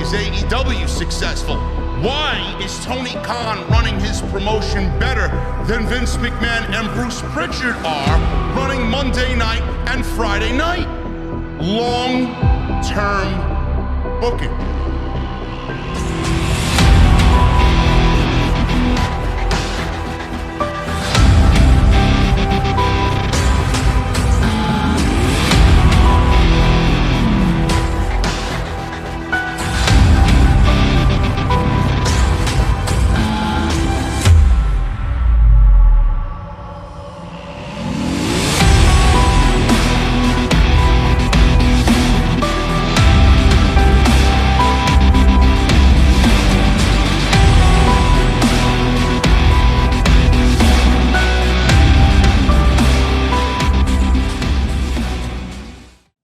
is AEW successful? Why is Tony Khan running his promotion better than Vince McMahon and Bruce Pritchard are running Monday night and Friday night? Long-term booking.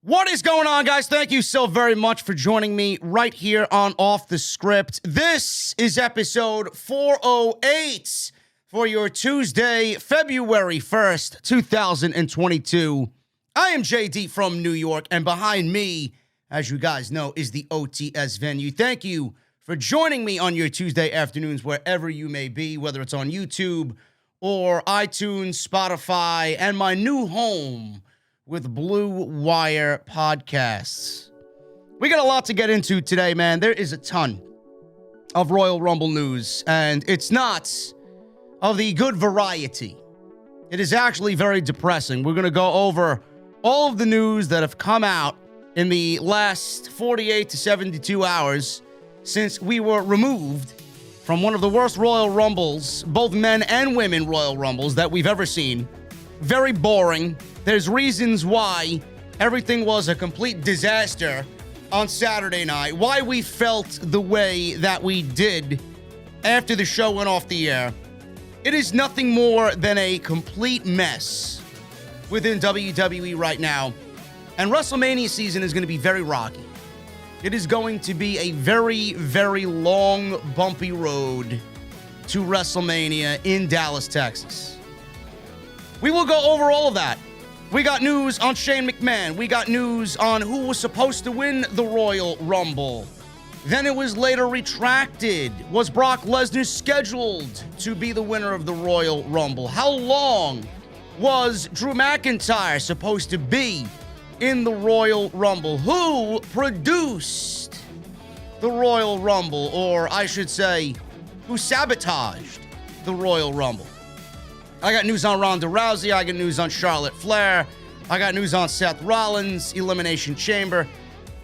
What is going on, guys? Thank you so very much for joining me right here on Off the Script. This is episode 408 for your Tuesday, February 1st, 2022. I am JD from New York, and behind me, as you guys know, is the OTS venue. Thank you for joining me on your Tuesday afternoons, wherever you may be, whether it's on YouTube or iTunes, Spotify, and my new home with Blue Wire Podcasts. We got a lot to get into today, man. There is a ton of Royal Rumble news, and it's not of the good variety. It is actually very depressing. We're going to go over all of the news that have come out in the last 48 to 72 hours since we were removed from one of the worst Royal Rumbles, both men and women Royal Rumbles, that we've ever seen. Very boring. There's reasons why everything was a complete disaster on Saturday night, why we felt the way that we did after the show went off the air. It is nothing more than a complete mess within WWE right now, and WrestleMania season is going to be very rocky. It is going to be a very, very long, bumpy road to WrestleMania in Dallas, Texas. We will go over all of that. We got news on Shane McMahon. We got news on who was supposed to win the Royal Rumble. Then it was later retracted. Was Brock Lesnar scheduled to be the winner of the Royal Rumble? How long was Drew McIntyre supposed to be in the Royal Rumble? Who produced the Royal Rumble? Or I should say, who sabotaged the Royal Rumble? I got news on Ronda Rousey. I got news on Charlotte Flair. I got news on Seth Rollins, Elimination Chamber.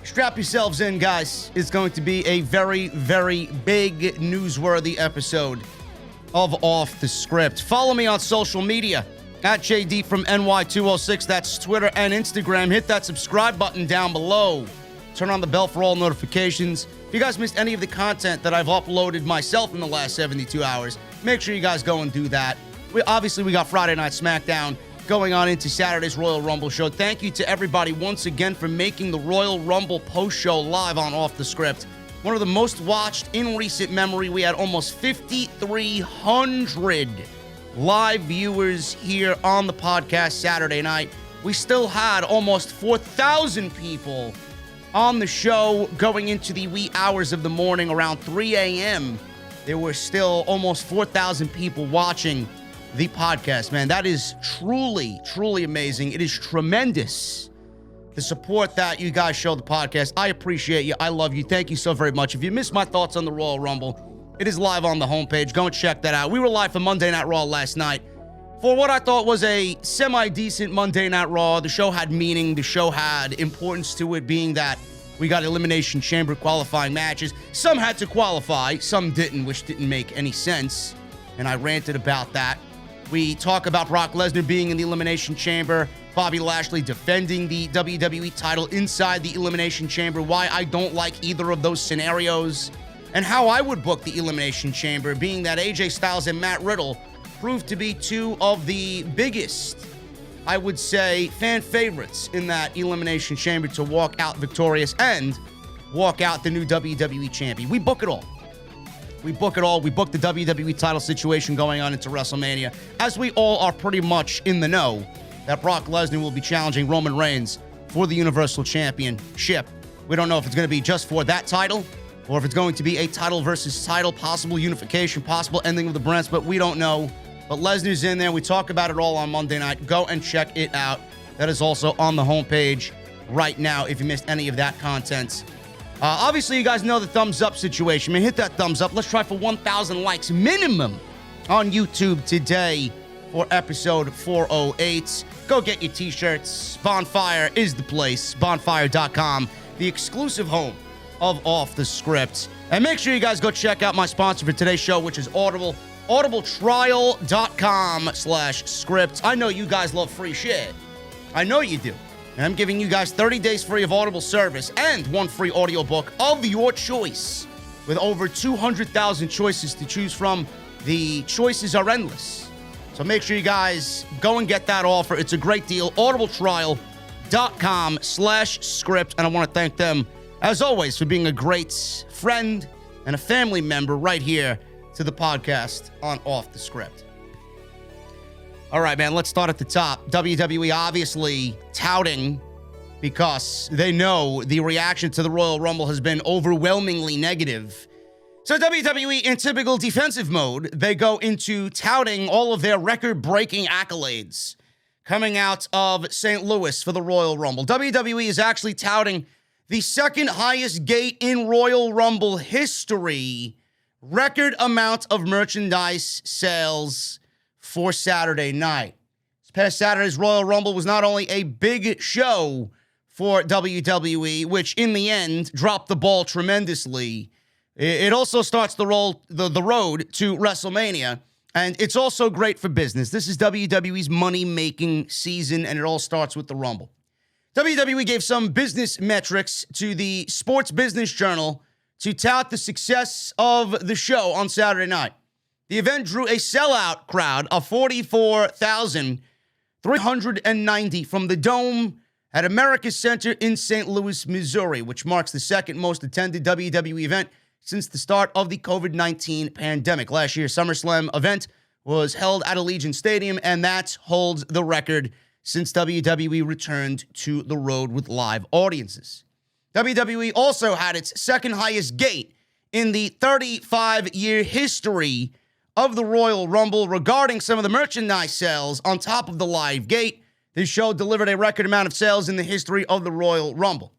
Strap yourselves in, guys. It's going to be a very, very big, newsworthy episode of Off the Script. Follow me on social media at JD from NY206. That's Twitter and Instagram. Hit that subscribe button down below. Turn on the bell for all notifications. If you guys missed any of the content that I've uploaded myself in the last 72 hours, make sure you guys go and do that. We got Friday Night SmackDown going on into Saturday's Royal Rumble show. Thank you to everybody once again for making the Royal Rumble post-show live on Off the Script one of the most watched in recent memory. We had almost 5,300 live viewers here on the podcast Saturday night. We still had almost 4,000 people on the show going into the wee hours of the morning around 3 a.m. There were still almost 4,000 people watching the podcast, man. That is truly, truly amazing. It is tremendous, the support that you guys show the podcast. I appreciate you. I love you. Thank you so very much. If you missed my thoughts on the Royal Rumble, it is live on the homepage. Go and check that out. We were live for Monday Night Raw last night for what I thought was a semi-decent Monday Night Raw. The show had meaning. The show had importance to it, being that we got Elimination Chamber qualifying matches. Some had to qualify, some didn't, which didn't make any sense, and I ranted about that. We talk about Brock Lesnar being in the Elimination Chamber, Bobby Lashley defending the WWE title inside the Elimination Chamber, why I don't like either of those scenarios, and how I would book the Elimination Chamber, being that AJ Styles and Matt Riddle proved to be two of the biggest, I would say, fan favorites in that Elimination Chamber to walk out victorious and walk out the new WWE champion. We book it all. We book it all. We book the WWE title situation going on into WrestleMania, as we all are pretty much in the know that Brock Lesnar will be challenging Roman Reigns for the Universal Championship. We don't know if it's going to be just for that title or if it's going to be a title versus title, possible unification, possible ending of the brands, but we don't know. But Lesnar's in there. We talk about it all on Monday night. Go and check it out. That is also on the homepage right now if you missed any of that content. Obviously, you guys know the thumbs up situation. Man, hit that thumbs up. Let's try for 1,000 likes minimum on YouTube today for episode 408. Go get your t-shirts. Bonfire is the place. Bonfire.com, the exclusive home of Off the Script. And make sure you guys go check out my sponsor for today's show, which is Audible. audibletrial.com/script. I know you guys love free shit. I know you do. And I'm giving you guys 30 days free of Audible service and one free audiobook of your choice. With over 200,000 choices to choose from, the choices are endless. So make sure you guys go and get that offer. It's a great deal. audibletrial.com/script. And I want to thank them, as always, for being a great friend and a family member right here to the podcast on Off the Script. All right, man, let's start at the top. WWE obviously touting, because they know the reaction to the Royal Rumble has been overwhelmingly negative. So WWE, in typical defensive mode, they go into touting all of their record-breaking accolades coming out of St. Louis for the Royal Rumble. WWE is actually touting the second highest gate in Royal Rumble history, record amount of merchandise sales for Saturday night. This past Saturday's Royal Rumble was not only a big show for WWE, which in the end dropped the ball tremendously, it also starts the road to WrestleMania, and it's also great for business. This is WWE's money-making season, and it all starts with the Rumble. WWE gave some business metrics to the Sports Business Journal to tout the success of the show on Saturday night. The event drew a sellout crowd of 44,390 from the Dome at America's Center in St. Louis, Missouri, which marks the second most attended WWE event since the start of the COVID-19 pandemic. Last year's SummerSlam event was held at Allegiant Stadium, and that holds the record since WWE returned to the road with live audiences. WWE also had its second highest gate in the 35-year history of the Royal Rumble. Regarding some of the merchandise sales on top of the live gate, this show delivered a record amount of sales in the history of the Royal Rumble.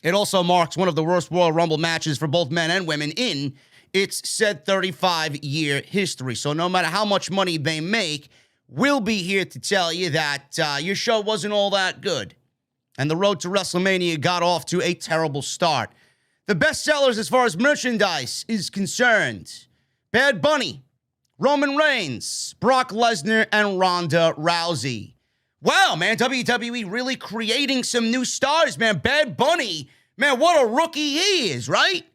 It also marks one of the worst Royal Rumble matches for both men and women in its said 35-year history. So no matter how much money they make, we'll be here to tell you that your show wasn't all that good. And the road to WrestleMania got off to a terrible start. The best sellers as far as merchandise is concerned: Bad Bunny, Roman Reigns, Brock Lesnar, and Ronda Rousey. Wow, man, WWE really creating some new stars, man. Bad Bunny, man, what a rookie he is, right?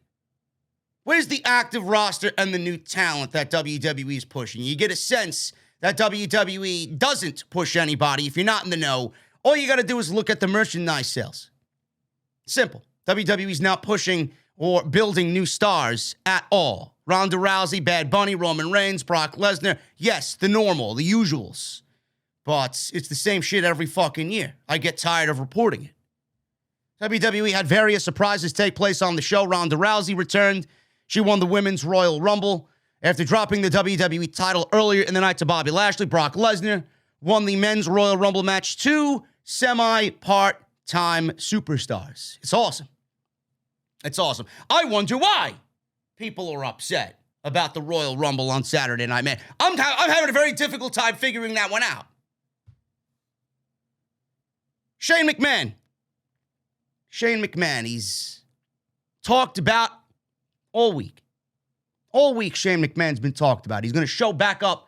Where's the active roster and the new talent that WWE is pushing? You get a sense that WWE doesn't push anybody. If you're not in the know, all you got to do is look at the merchandise sales. Simple. WWE's not pushing or building new stars at all. Ronda Rousey, Bad Bunny, Roman Reigns, Brock Lesnar. Yes, the normal, the usuals. But it's the same shit every fucking year. I get tired of reporting it. WWE had various surprises take place on the show. Ronda Rousey returned. She won the Women's Royal Rumble after dropping the WWE title earlier in the night to Bobby Lashley. Brock Lesnar won the Men's Royal Rumble match. Two semi-part-time superstars. It's awesome. It's awesome. I wonder why people are upset about the Royal Rumble on Saturday night, man. I'm having a very difficult time figuring that one out. Shane McMahon. He's talked about all week. All week, Shane McMahon's been talked about. He's going to show back up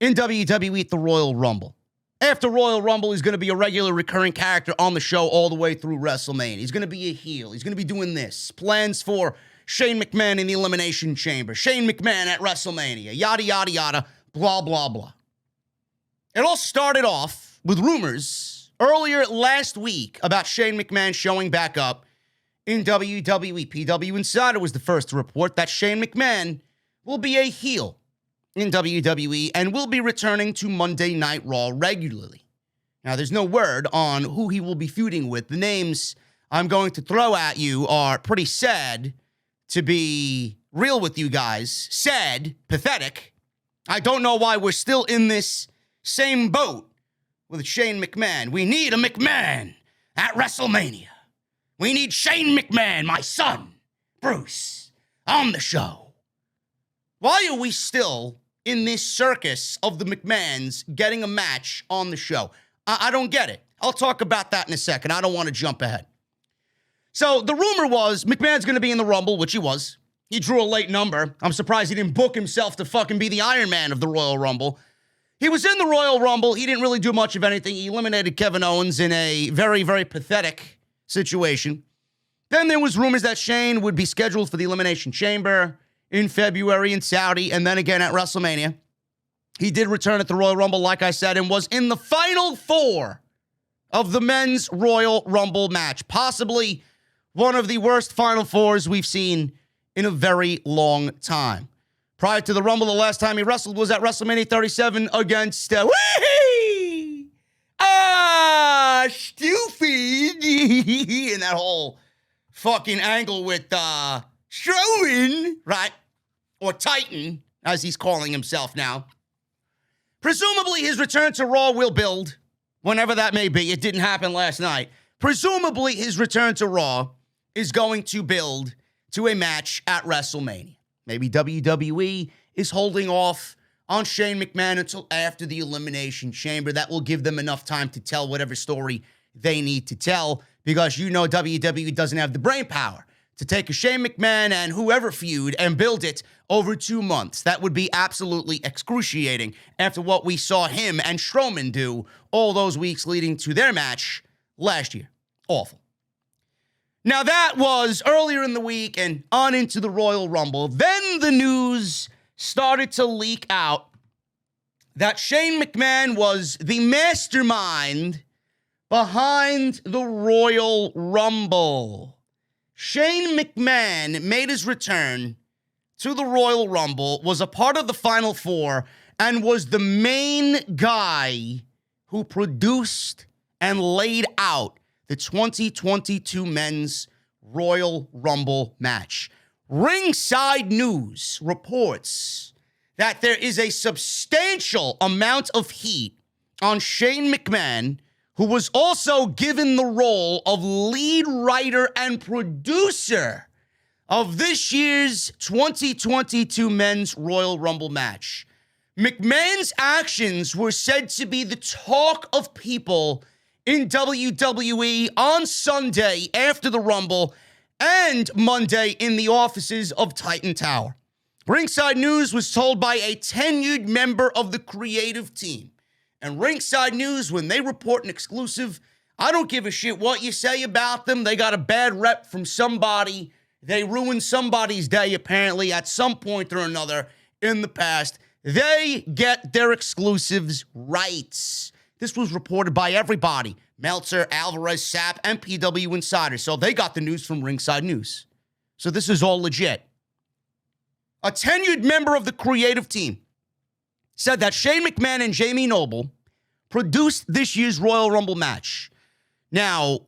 in WWE at the Royal Rumble. After Royal Rumble, he's going to be a regular recurring character on the show all the way through WrestleMania. He's going to be a heel. He's going to be doing this. Plans for Shane McMahon in the Elimination Chamber. Shane McMahon at WrestleMania. Yada, yada, yada. Blah, blah, blah. It all started off with rumors earlier last week about Shane McMahon showing back up in WWE. PW Insider was the first to report that Shane McMahon will be a heel in WWE and will be returning to Monday Night Raw regularly. Now, there's no word on who he will be feuding with. The names I'm going to throw at you are pretty sad to be real with you guys, sad, pathetic. I don't know why we're still in this same boat with Shane McMahon. We need a McMahon at WrestleMania. We need Shane McMahon, my son, Bruce, on the show. Why are we still in this circus of the McMahons getting a match on the show? I don't get it. I'll talk about that in a second. I don't want to jump ahead. So the rumor was McMahon's going to be in the Rumble, which he was. He drew a late number. I'm surprised he didn't book himself to fucking be the Iron Man of the Royal Rumble. He was in the Royal Rumble. He didn't really do much of anything. He eliminated Kevin Owens in a very, very pathetic situation. Then there was rumors that Shane would be scheduled for the Elimination Chamber in February in Saudi, and then again at WrestleMania. He did return at the Royal Rumble, like I said, and was in the final four of the men's Royal Rumble match. Possibly one of the worst final fours we've seen in a very long time. Prior to the Rumble, the last time he wrestled was at WrestleMania 37 against stupid and that whole fucking angle with Strowman, right? Or Titan, as he's calling himself now. Presumably his return to Raw will build, whenever that may be. It didn't happen last night. Presumably his return to Raw is going to build to a match at WrestleMania. Maybe WWE is holding off on Shane McMahon until after the Elimination Chamber. That will give them enough time to tell whatever story they need to tell, because you know WWE doesn't have the brain power to take a Shane McMahon and whoever feud and build it over 2 months. That would be absolutely excruciating after what we saw him and Strowman do all those weeks leading to their match last year. Awful. Now, that was earlier in the week and on into the Royal Rumble. Then the news started to leak out that Shane McMahon was the mastermind behind the Royal Rumble. Shane McMahon made his return to the Royal Rumble, was a part of the Final Four, and was the main guy who produced and laid out the 2022 Men's Royal Rumble match. Ringside News reports that there is a substantial amount of heat on Shane McMahon, who was also given the role of lead writer and producer of this year's 2022 Men's Royal Rumble match. McMahon's actions were said to be the talk of people in WWE on Sunday after the Rumble and Monday in the offices of Titan Tower. Ringside News was told by a tenured member of the creative team. And Ringside News, when they report an exclusive, I don't give a shit what you say about them. They got a bad rep from somebody. They ruined somebody's day, apparently, at some point or another in the past. They get their exclusives right. This was reported by everybody. Meltzer, Alvarez, Sapp, and PW Insider. So they got the news from Ringside News. So this is all legit. A tenured member of the creative team said that Shane McMahon and Jamie Noble produced this year's Royal Rumble match. Now,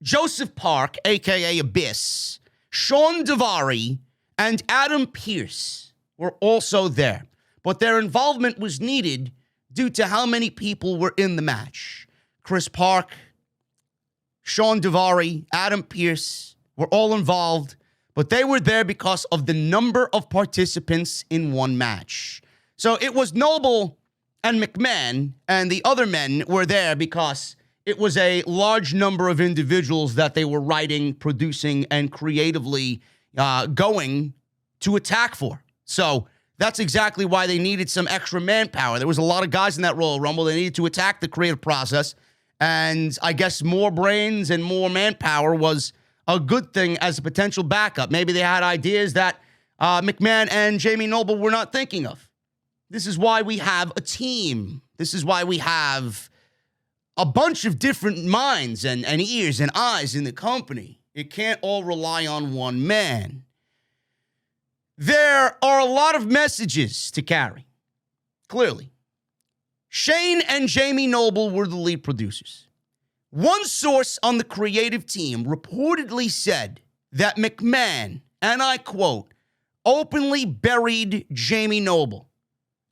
Joseph Park, a.k.a. Abyss, Sean Daivari, and Adam Pearce were also there. But their involvement was needed due to how many people were in the match. Chris Park, Sean Daivari, Adam Pearce were all involved, but they were there because of the number of participants in one match. So it was Noble and McMahon, and the other men were there because it was a large number of individuals that they were writing, producing, and creatively going to attack for. So that's exactly why they needed some extra manpower. There was a lot of guys in that Royal Rumble. They needed to attack the creative process. And I guess more brains and more manpower was a good thing as a potential backup. Maybe they had ideas that McMahon and Jamie Noble were not thinking of. This is why we have a team. This is why we have a bunch of different minds and ears and eyes in the company. It can't all rely on one man. There are a lot of messages to carry, clearly. Shane and Jamie Noble were the lead producers. One source on the creative team reportedly said that McMahon and I quote, openly buried Jamie Noble,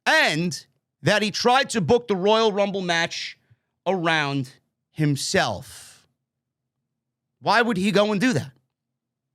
and that he tried to book the Royal Rumble match around himself. Why would he go and do that?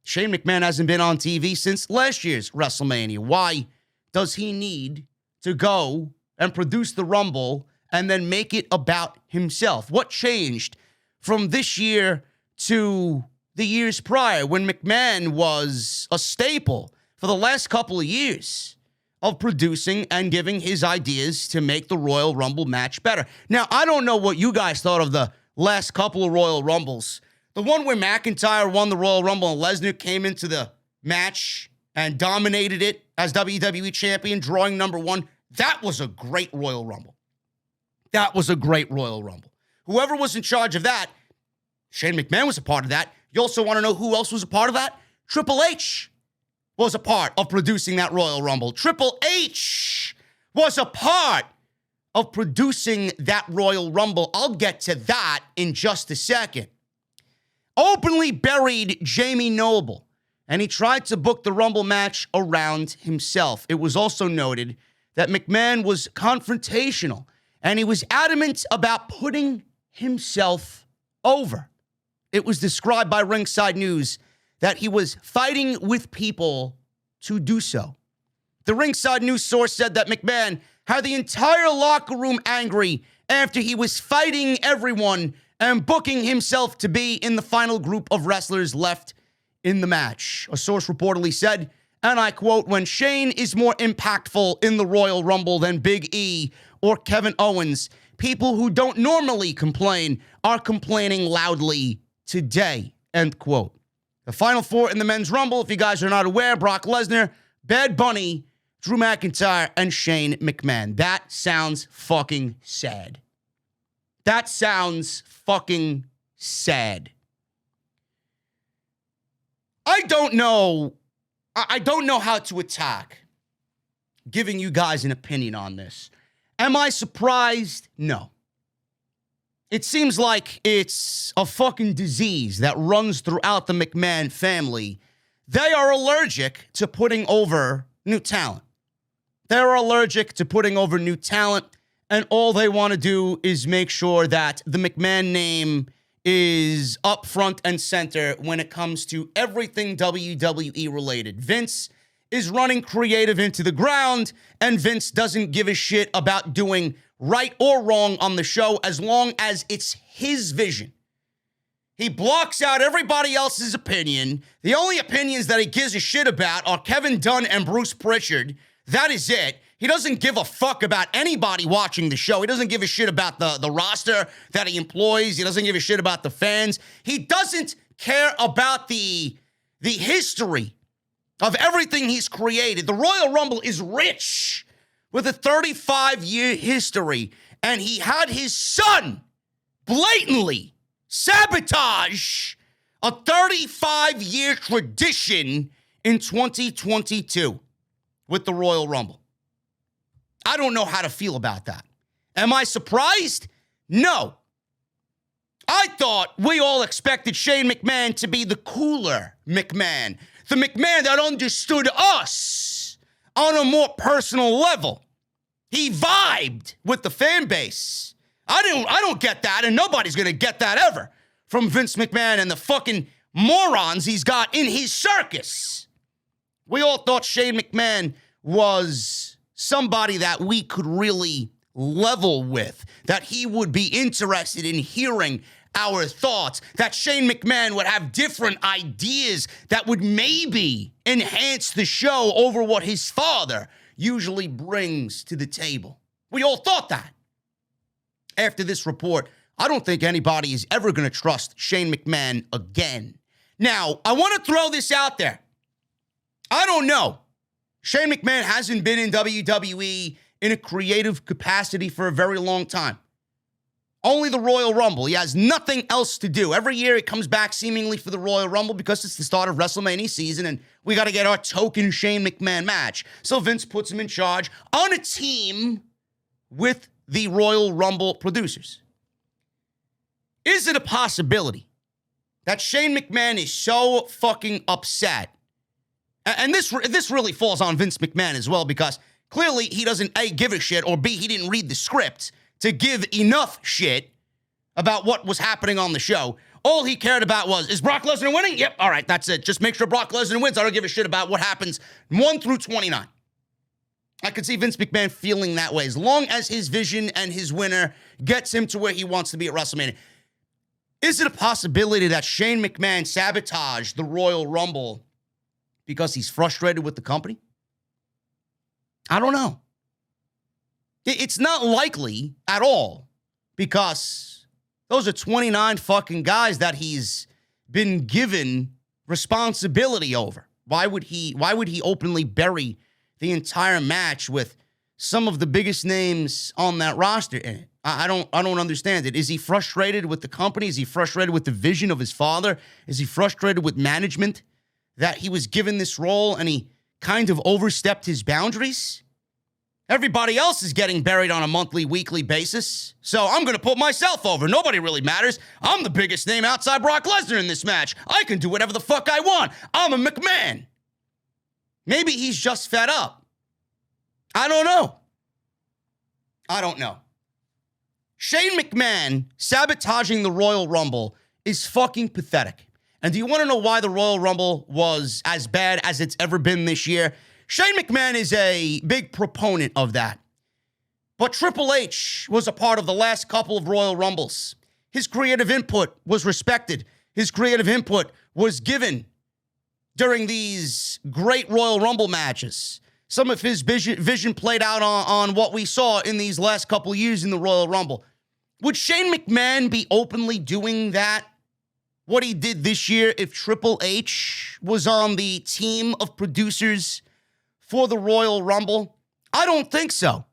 Shane McMahon hasn't been on TV since last year's WrestleMania. Why does he need to go and produce the Rumble and then make it about himself? What changed from this year to the years prior when McMahon was a staple for the last couple of years of producing and giving his ideas to make the Royal Rumble match better? Now, I don't know what you guys thought of the last couple of Royal Rumbles. The one where McIntyre won the Royal Rumble and Lesnar came into the match and dominated it as WWE champion, drawing number one. That was a great Royal Rumble. That was a great Royal Rumble. Whoever was in charge of that, Shane McMahon was a part of that. You also want to know who else was a part of that? Triple H was a part of producing that Royal Rumble. Triple H was a part of producing that Royal Rumble. I'll get to that in just a second. Openly buried Jamie Noble, and he tried to book the Rumble match around himself. It was also noted that McMahon was confrontational, and he was adamant about putting himself over. It was described by Ringside News that he was fighting with people to do so. The Ringside News source said that McMahon had the entire locker room angry after he was fighting everyone and booking himself to be in the final group of wrestlers left in the match. A source reportedly said, and I quote, when Shane is more impactful in the Royal Rumble than Big E or Kevin Owens, people who don't normally complain are complaining loudly today, end quote. The final four in the Men's Rumble, if you guys are not aware, Brock Lesnar, Bad Bunny, Drew McIntyre, and Shane McMahon. That sounds fucking sad. That sounds fucking sad. I don't know how to attack giving you guys an opinion on this. Am I surprised? No. It seems like it's a fucking disease that runs throughout the McMahon family. They are allergic to putting over new talent. They're allergic to putting over new talent. And all they want to do is make sure that the McMahon name is up front and center when it comes to everything WWE related. Vince is running creative into the ground, and Vince doesn't give a shit about doing right or wrong on the show as long as it's his vision. He blocks out everybody else's opinion. The only opinions that he gives a shit about are Kevin Dunn and Bruce Pritchard. That is it. He doesn't give a fuck about anybody watching the show. He doesn't give a shit about the roster that he employs. He doesn't give a shit about the fans. He doesn't care about the history of everything he's created. The Royal Rumble is rich with a 35-year history, and he had his son blatantly sabotage a 35-year tradition in 2022 with the Royal Rumble. I don't know how to feel about that. Am I surprised? No. I thought we all expected Shane McMahon to be the cooler McMahon, the McMahon that understood us on a more personal level. He vibed with the fan base. I don't get that, and nobody's going to get that ever from Vince McMahon and the fucking morons he's got in his circus. We all thought Shane McMahon was somebody that we could really level with, that he would be interested in hearing our thoughts, that Shane McMahon would have different ideas that would maybe enhance the show over what his father usually brings to the table. We all thought that. After this report, I don't think anybody is ever going to trust Shane McMahon again. Now, I want to throw this out there. I don't know. Shane McMahon hasn't been in WWE in a creative capacity for a very long time. Only the Royal Rumble. He has nothing else to do. Every year he comes back seemingly for the Royal Rumble because it's the start of WrestleMania season and we got to get our token Shane McMahon match. So Vince puts him in charge on a team with the Royal Rumble producers. Is it a possibility that Shane McMahon is so fucking upset And this really falls on Vince McMahon as well, because clearly he doesn't A, give a shit, or B, he didn't read the script to give enough shit about what was happening on the show. All he cared about was, is Brock Lesnar winning? Yep, all right, that's it. Just make sure Brock Lesnar wins. I don't give a shit about what happens 1 through 29. I could see Vince McMahon feeling that way, as long as his vision and his winner gets him to where he wants to be at WrestleMania. Is it a possibility that Shane McMahon sabotaged the Royal Rumble because he's frustrated with the company? I don't know. It's not likely at all, because those are 29 fucking guys that he's been given responsibility over. Why would he openly bury the entire match with some of the biggest names on that roster in it? I don't understand it. Is he frustrated with the company? Is he frustrated with the vision of his father? Is he frustrated with management that he was given this role and he kind of overstepped his boundaries? Everybody else is getting buried on a monthly, weekly basis, so I'm going to put myself over. Nobody really matters. I'm the biggest name outside Brock Lesnar in this match. I can do whatever the fuck I want. I'm a McMahon. Maybe he's just fed up. I don't know. Shane McMahon sabotaging the Royal Rumble is fucking pathetic. And do you want to know why the Royal Rumble was as bad as it's ever been this year? Shane McMahon is a big proponent of that. But Triple H was a part of the last couple of Royal Rumbles. His creative input was respected. His creative input was given during these great Royal Rumble matches. Some of his vision played out on what we saw in these last couple of years in the Royal Rumble. Would Shane McMahon be openly doing that, what he did this year, if Triple H was on the team of producers for the Royal Rumble? I don't think so.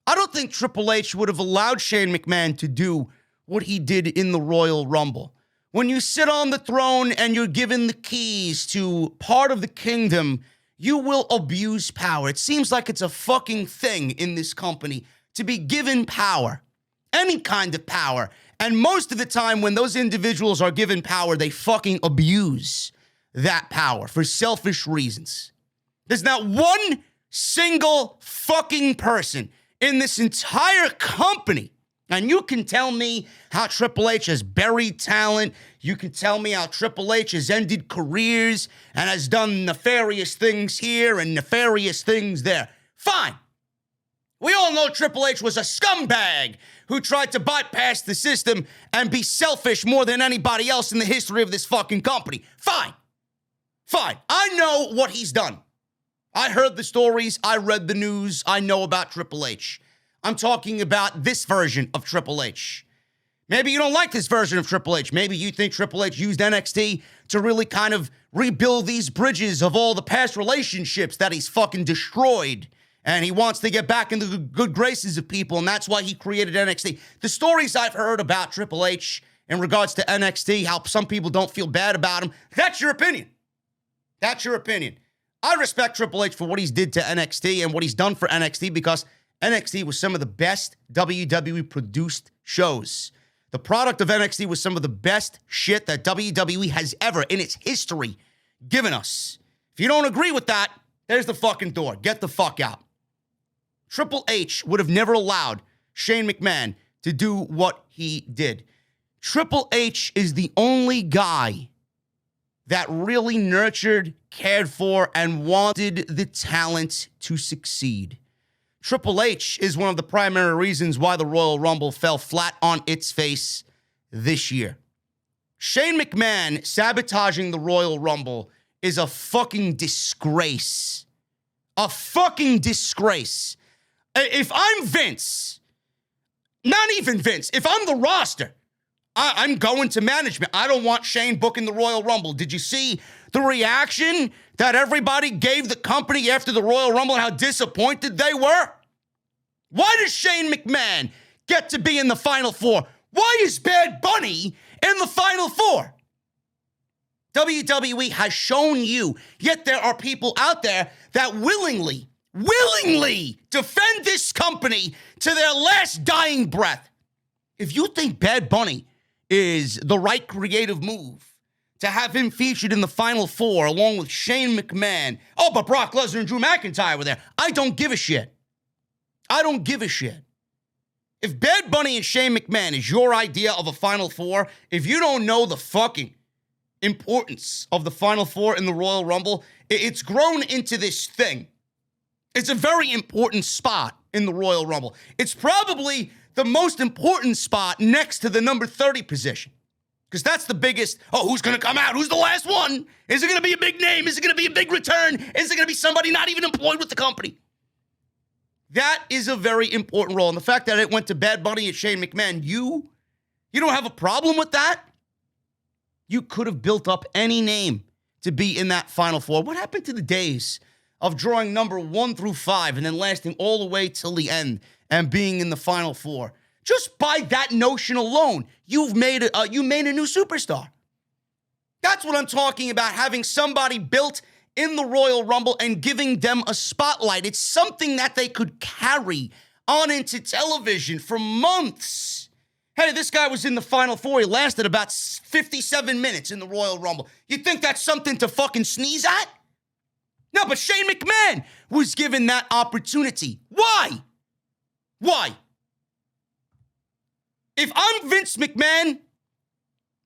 I don't think Triple H would have allowed Shane McMahon to do what he did in the Royal Rumble. When you sit on the throne and you're given the keys to part of the kingdom, you will abuse power. It seems like it's a fucking thing in this company to be given power, any kind of power. And most of the time when those individuals are given power, they fucking abuse that power for selfish reasons. There's not one single fucking person in this entire company. And you can tell me how Triple H has buried talent. You can tell me how Triple H has ended careers and has done nefarious things here and nefarious things there. Fine. We all know Triple H was a scumbag who tried to bypass the system and be selfish more than anybody else in the history of this fucking company. Fine. I know what he's done. I heard the stories. I read the news. I know about Triple H. I'm talking about this version of Triple H. Maybe you don't like this version of Triple H. Maybe you think Triple H used NXT to really kind of rebuild these bridges of all the past relationships that he's fucking destroyed. And he wants to get back into the good graces of people, and that's why he created NXT. The stories I've heard about Triple H in regards to NXT, how some people don't feel bad about him, that's your opinion. That's your opinion. I respect Triple H for what he's did to NXT and what he's done for NXT, because NXT was some of the best WWE produced shows. The product of NXT was some of the best shit that WWE has ever in its history given us. If you don't agree with that, there's the fucking door. Get the fuck out. Triple H would have never allowed Shane McMahon to do what he did. Triple H is the only guy that really nurtured, cared for, and wanted the talent to succeed. Triple H is one of the primary reasons why the Royal Rumble fell flat on its face this year. Shane McMahon sabotaging the Royal Rumble is a fucking disgrace. A fucking disgrace. If I'm Vince, not even Vince, if I'm the roster, I'm going to management. I don't want Shane booking the Royal Rumble. Did you see the reaction that everybody gave the company after the Royal Rumble and how disappointed they were? Why does Shane McMahon get to be in the Final Four? Why is Bad Bunny in the Final Four? WWE has shown you, yet there are people out there that willingly defend this company to their last dying breath. If you think Bad Bunny is the right creative move to have him featured in the Final Four along with Shane McMahon. Oh, but Brock Lesnar and Drew McIntyre were there. I don't give a shit. I don't give a shit. If Bad Bunny and Shane McMahon is your idea of a Final Four, if you don't know the fucking importance of the Final Four in the Royal Rumble, it's grown into this thing. It's a very important spot in the Royal Rumble. It's probably the most important spot next to the number 30 position. Because that's the biggest, who's going to come out? Who's the last one? Is it going to be a big name? Is it going to be a big return? Is it going to be somebody not even employed with the company? That is a very important role. And the fact that it went to Bad Bunny and Shane McMahon, you don't have a problem with that? You could have built up any name to be in that Final Four. What happened to the days of drawing number 1 through 5 and then lasting all the way till the end and being in the Final Four? Just by that notion alone, you made a new superstar. That's what I'm talking about, having somebody built in the Royal Rumble and giving them a spotlight. It's something that they could carry on into television for months. Hey, this guy was in the Final Four. He lasted about 57 minutes in the Royal Rumble. You think that's something to fucking sneeze at? No, but Shane McMahon was given that opportunity. Why? Why? If I'm Vince McMahon,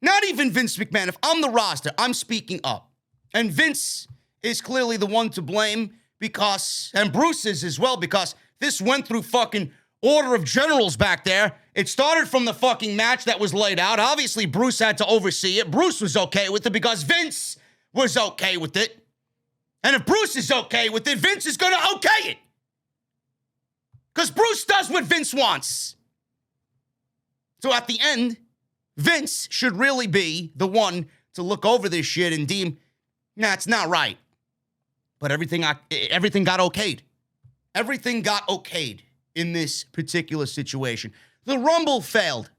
not even Vince McMahon, if I'm the roster, I'm speaking up. And Vince is clearly the one to blame because, and Bruce is as well, because this went through fucking order of generals back there. It started from the fucking match that was laid out. Obviously, Bruce had to oversee it. Bruce was okay with it because Vince was okay with it. And if Bruce is okay with it, Vince is going to okay it. Because Bruce does what Vince wants. So at the end, Vince should really be the one to look over this shit and deem, nah, it's not right. But everything got okayed. Everything got okayed in this particular situation. The Rumble failed.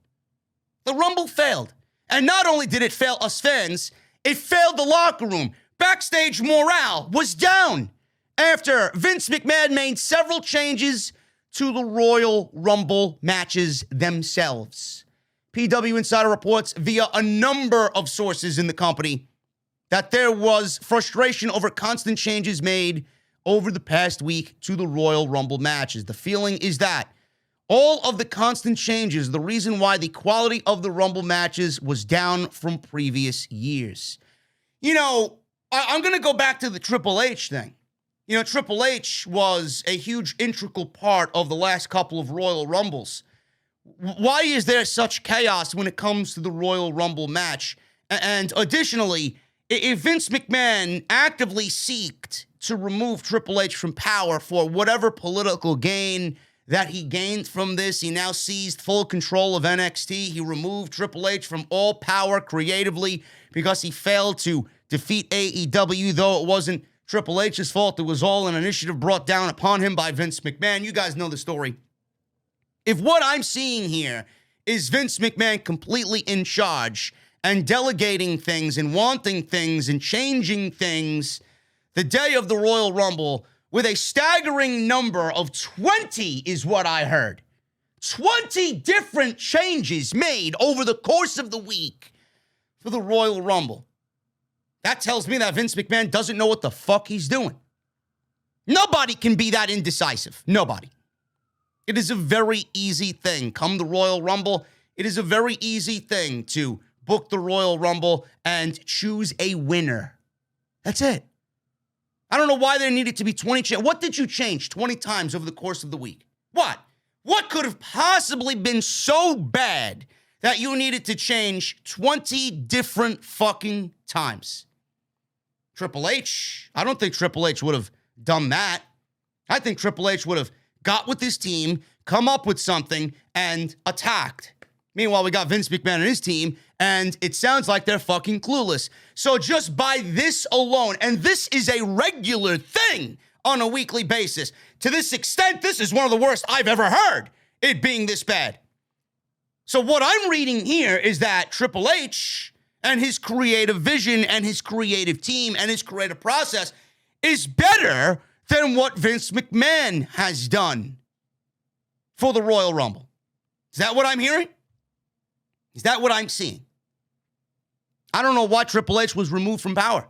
The Rumble failed. And not only did it fail us fans, it failed the locker room. Backstage morale was down after Vince McMahon made several changes to the Royal Rumble matches themselves. PW Insider reports via a number of sources in the company that there was frustration over constant changes made over the past week to the Royal Rumble matches. The feeling is that all of the constant changes, the reason why the quality of the Rumble matches was down from previous years. You know, I'm going to go back to the Triple H thing. You know, Triple H was a huge integral part of the last couple of Royal Rumbles. Why is there such chaos when it comes to the Royal Rumble match? And additionally, if Vince McMahon actively sought to remove Triple H from power for whatever political gain that he gained from this, he now seized full control of NXT. He removed Triple H from all power creatively because he failed to defeat AEW, though it wasn't Triple H's fault. It was all an initiative brought down upon him by Vince McMahon. You guys know the story. If what I'm seeing here is Vince McMahon completely in charge and delegating things and wanting things and changing things, the day of the Royal Rumble with a staggering number of 20 is what I heard. 20 different changes made over the course of the week for the Royal Rumble. That tells me that Vince McMahon doesn't know what the fuck he's doing. Nobody can be that indecisive. Nobody. It is a very easy thing. Come the Royal Rumble, it is a very easy thing to book the Royal Rumble and choose a winner. That's it. I don't know why there needed to be 20 What did you change 20 times over the course of the week? What? What could have possibly been so bad that you needed to change 20 different fucking times? Triple H, I don't think Triple H would have done that. I think Triple H would have got with his team, come up with something, and attacked. Meanwhile, we got Vince McMahon and his team, and it sounds like they're fucking clueless. So just by this alone, and this is a regular thing on a weekly basis, to this extent, this is one of the worst I've ever heard, it being this bad. So what I'm reading here is that Triple H and his creative vision and his creative team and his creative process is better than what Vince McMahon has done for the Royal Rumble. Is that what I'm hearing? Is that what I'm seeing? I don't know why Triple H was removed from power.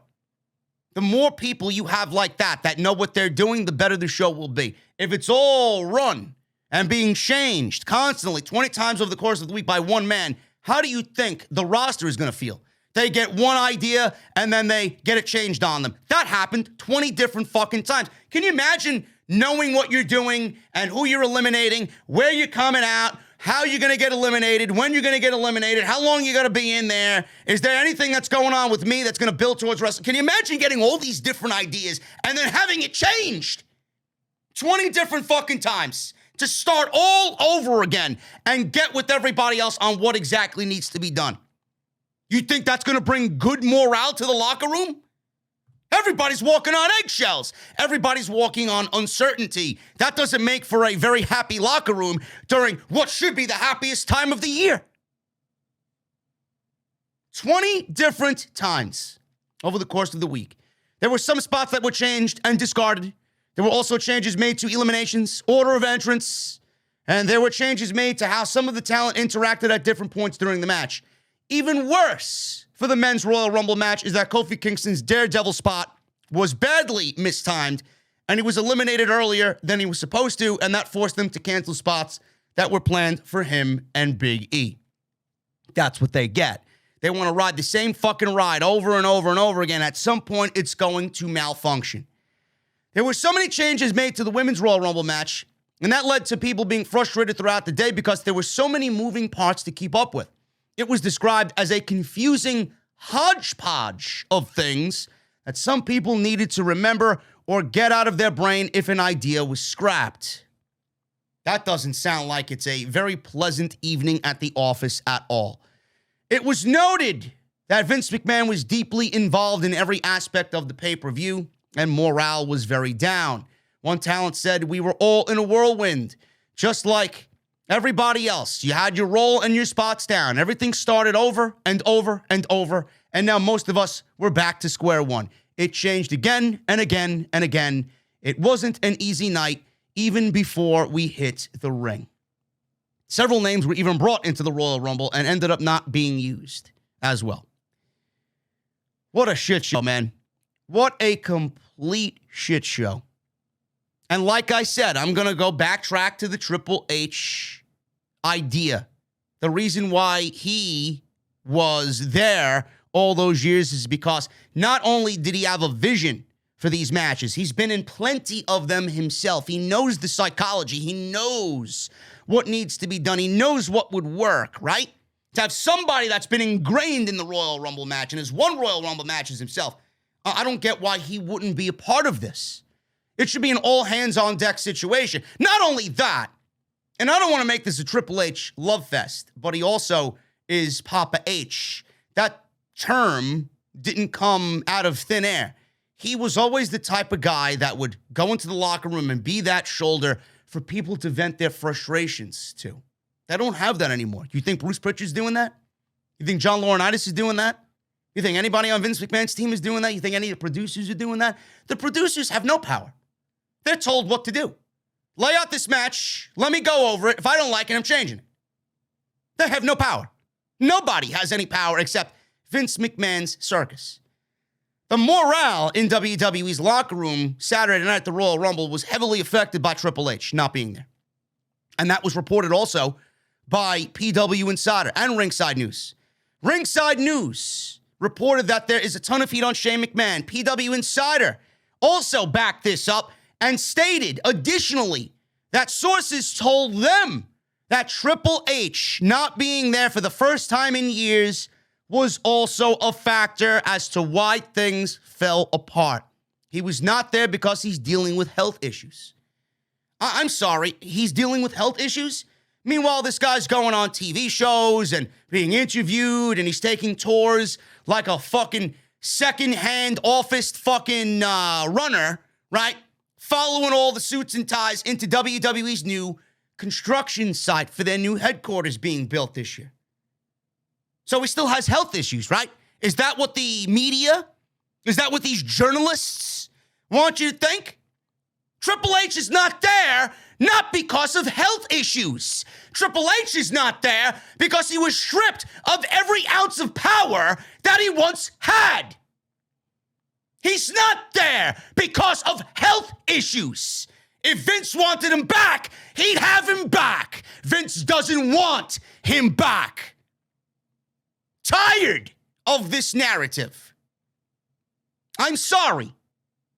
The more people you have like that know what they're doing, the better the show will be. If it's all run and being changed constantly 20 times over the course of the week by one man, how do you think the roster is going to feel? They get one idea and then they get it changed on them. That happened 20 different fucking times. Can you imagine knowing what you're doing and who you're eliminating, where you're coming out, how you're going to get eliminated, when you're going to get eliminated, how long you got to be in there? Is there anything that's going on with me that's going to build towards wrestling? Can you imagine getting all these different ideas and then having it changed 20 different fucking times to start all over again and get with everybody else on what exactly needs to be done? You think that's going to bring good morale to the locker room? Everybody's walking on eggshells. Everybody's walking on uncertainty. That doesn't make for a very happy locker room during what should be the happiest time of the year. 20 different times over the course of the week. There were some spots that were changed and discarded. There were also changes made to eliminations, order of entrance, and there were changes made to how some of the talent interacted at different points during the match. Even worse for the men's Royal Rumble match is that Kofi Kingston's Daredevil spot was badly mistimed, and he was eliminated earlier than he was supposed to, and that forced them to cancel spots that were planned for him and Big E. That's what they get. They want to ride the same fucking ride over and over and over again. At some point, it's going to malfunction. There were so many changes made to the women's Royal Rumble match, and that led to people being frustrated throughout the day because there were so many moving parts to keep up with. It was described as a confusing hodgepodge of things that some people needed to remember or get out of their brain if an idea was scrapped. That doesn't sound like it's a very pleasant evening at the office at all. It was noted that Vince McMahon was deeply involved in every aspect of the pay-per-view, and morale was very down. One talent said, "We were all in a whirlwind, just like everybody else. You had your role and your spots down. Everything started over and over and over, and now most of us were back to square one. It changed again and again and again. It wasn't an easy night, even before we hit the ring." Several names were even brought into the Royal Rumble and ended up not being used as well. What a shit show, man. What a complete shit show. And like I said, I'm going to go backtrack to the Triple H idea. The reason why he was there all those years is because not only did he have a vision for these matches, he's been in plenty of them himself. He knows the psychology. He knows what needs to be done. He knows what would work, right? To have somebody that's been ingrained in the Royal Rumble match and has won Royal Rumble matches himself, I don't get why he wouldn't be a part of this. It should be an all-hands-on-deck situation. Not only that, and I don't want to make this a Triple H love fest, but he also is Papa H. That term didn't come out of thin air. He was always the type of guy that would go into the locker room and be that shoulder for people to vent their frustrations to. They don't have that anymore. You think Bruce Pritchard's doing that? You think John Laurinaitis is doing that? You think anybody on Vince McMahon's team is doing that? You think any of the producers are doing that? The producers have no power. They're told what to do. Lay out this match. Let me go over it. If I don't like it, I'm changing it. They have no power. Nobody has any power except Vince McMahon's circus. The morale in WWE's locker room Saturday night at the Royal Rumble was heavily affected by Triple H not being there. And that was reported also by PW Insider and Ringside News. Ringside News reported that there is a ton of heat on Shane McMahon. PW Insider also backed this up and stated additionally that sources told them that Triple H not being there for the first time in years was also a factor as to why things fell apart. He was not there because he's dealing with health issues. I'm sorry, he's dealing with health issues? Meanwhile, this guy's going on TV shows and being interviewed, and he's taking tours like a fucking second-hand office fucking runner, right? Following all the suits and ties into WWE's new construction site for their new headquarters being built this year. So he still has health issues, right? Is that what the media, is that what these journalists want you to think? Triple H is not there, not because of health issues. Triple H is not there because he was stripped of every ounce of power that he once had. He's not there because of health issues. If Vince wanted him back, he'd have him back. Vince doesn't want him back. Tired of this narrative. I'm sorry.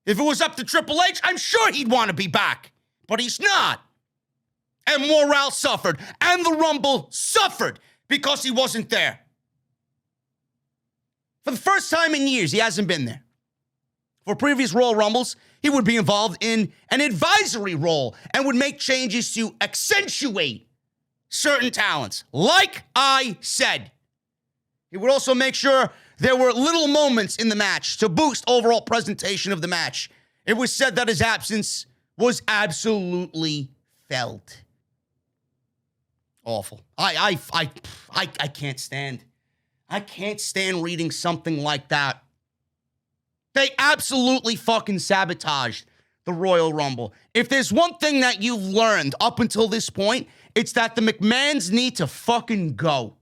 If it was up to Triple H, I'm sure he'd want to be back. But he's not. And morale suffered. And the Rumble suffered because he wasn't there. For the first time in years, he hasn't been there. For previous Royal Rumbles, he would be involved in an advisory role and would make changes to accentuate certain talents. Like I said. He would also make sure there were little moments in the match to boost overall presentation of the match. It was said that his absence was absolutely felt. Awful. I can't stand. I can't stand reading something like that. They absolutely fucking sabotaged the Royal Rumble. If there's one thing that you've learned up until this point, it's that the McMahons need to fucking go.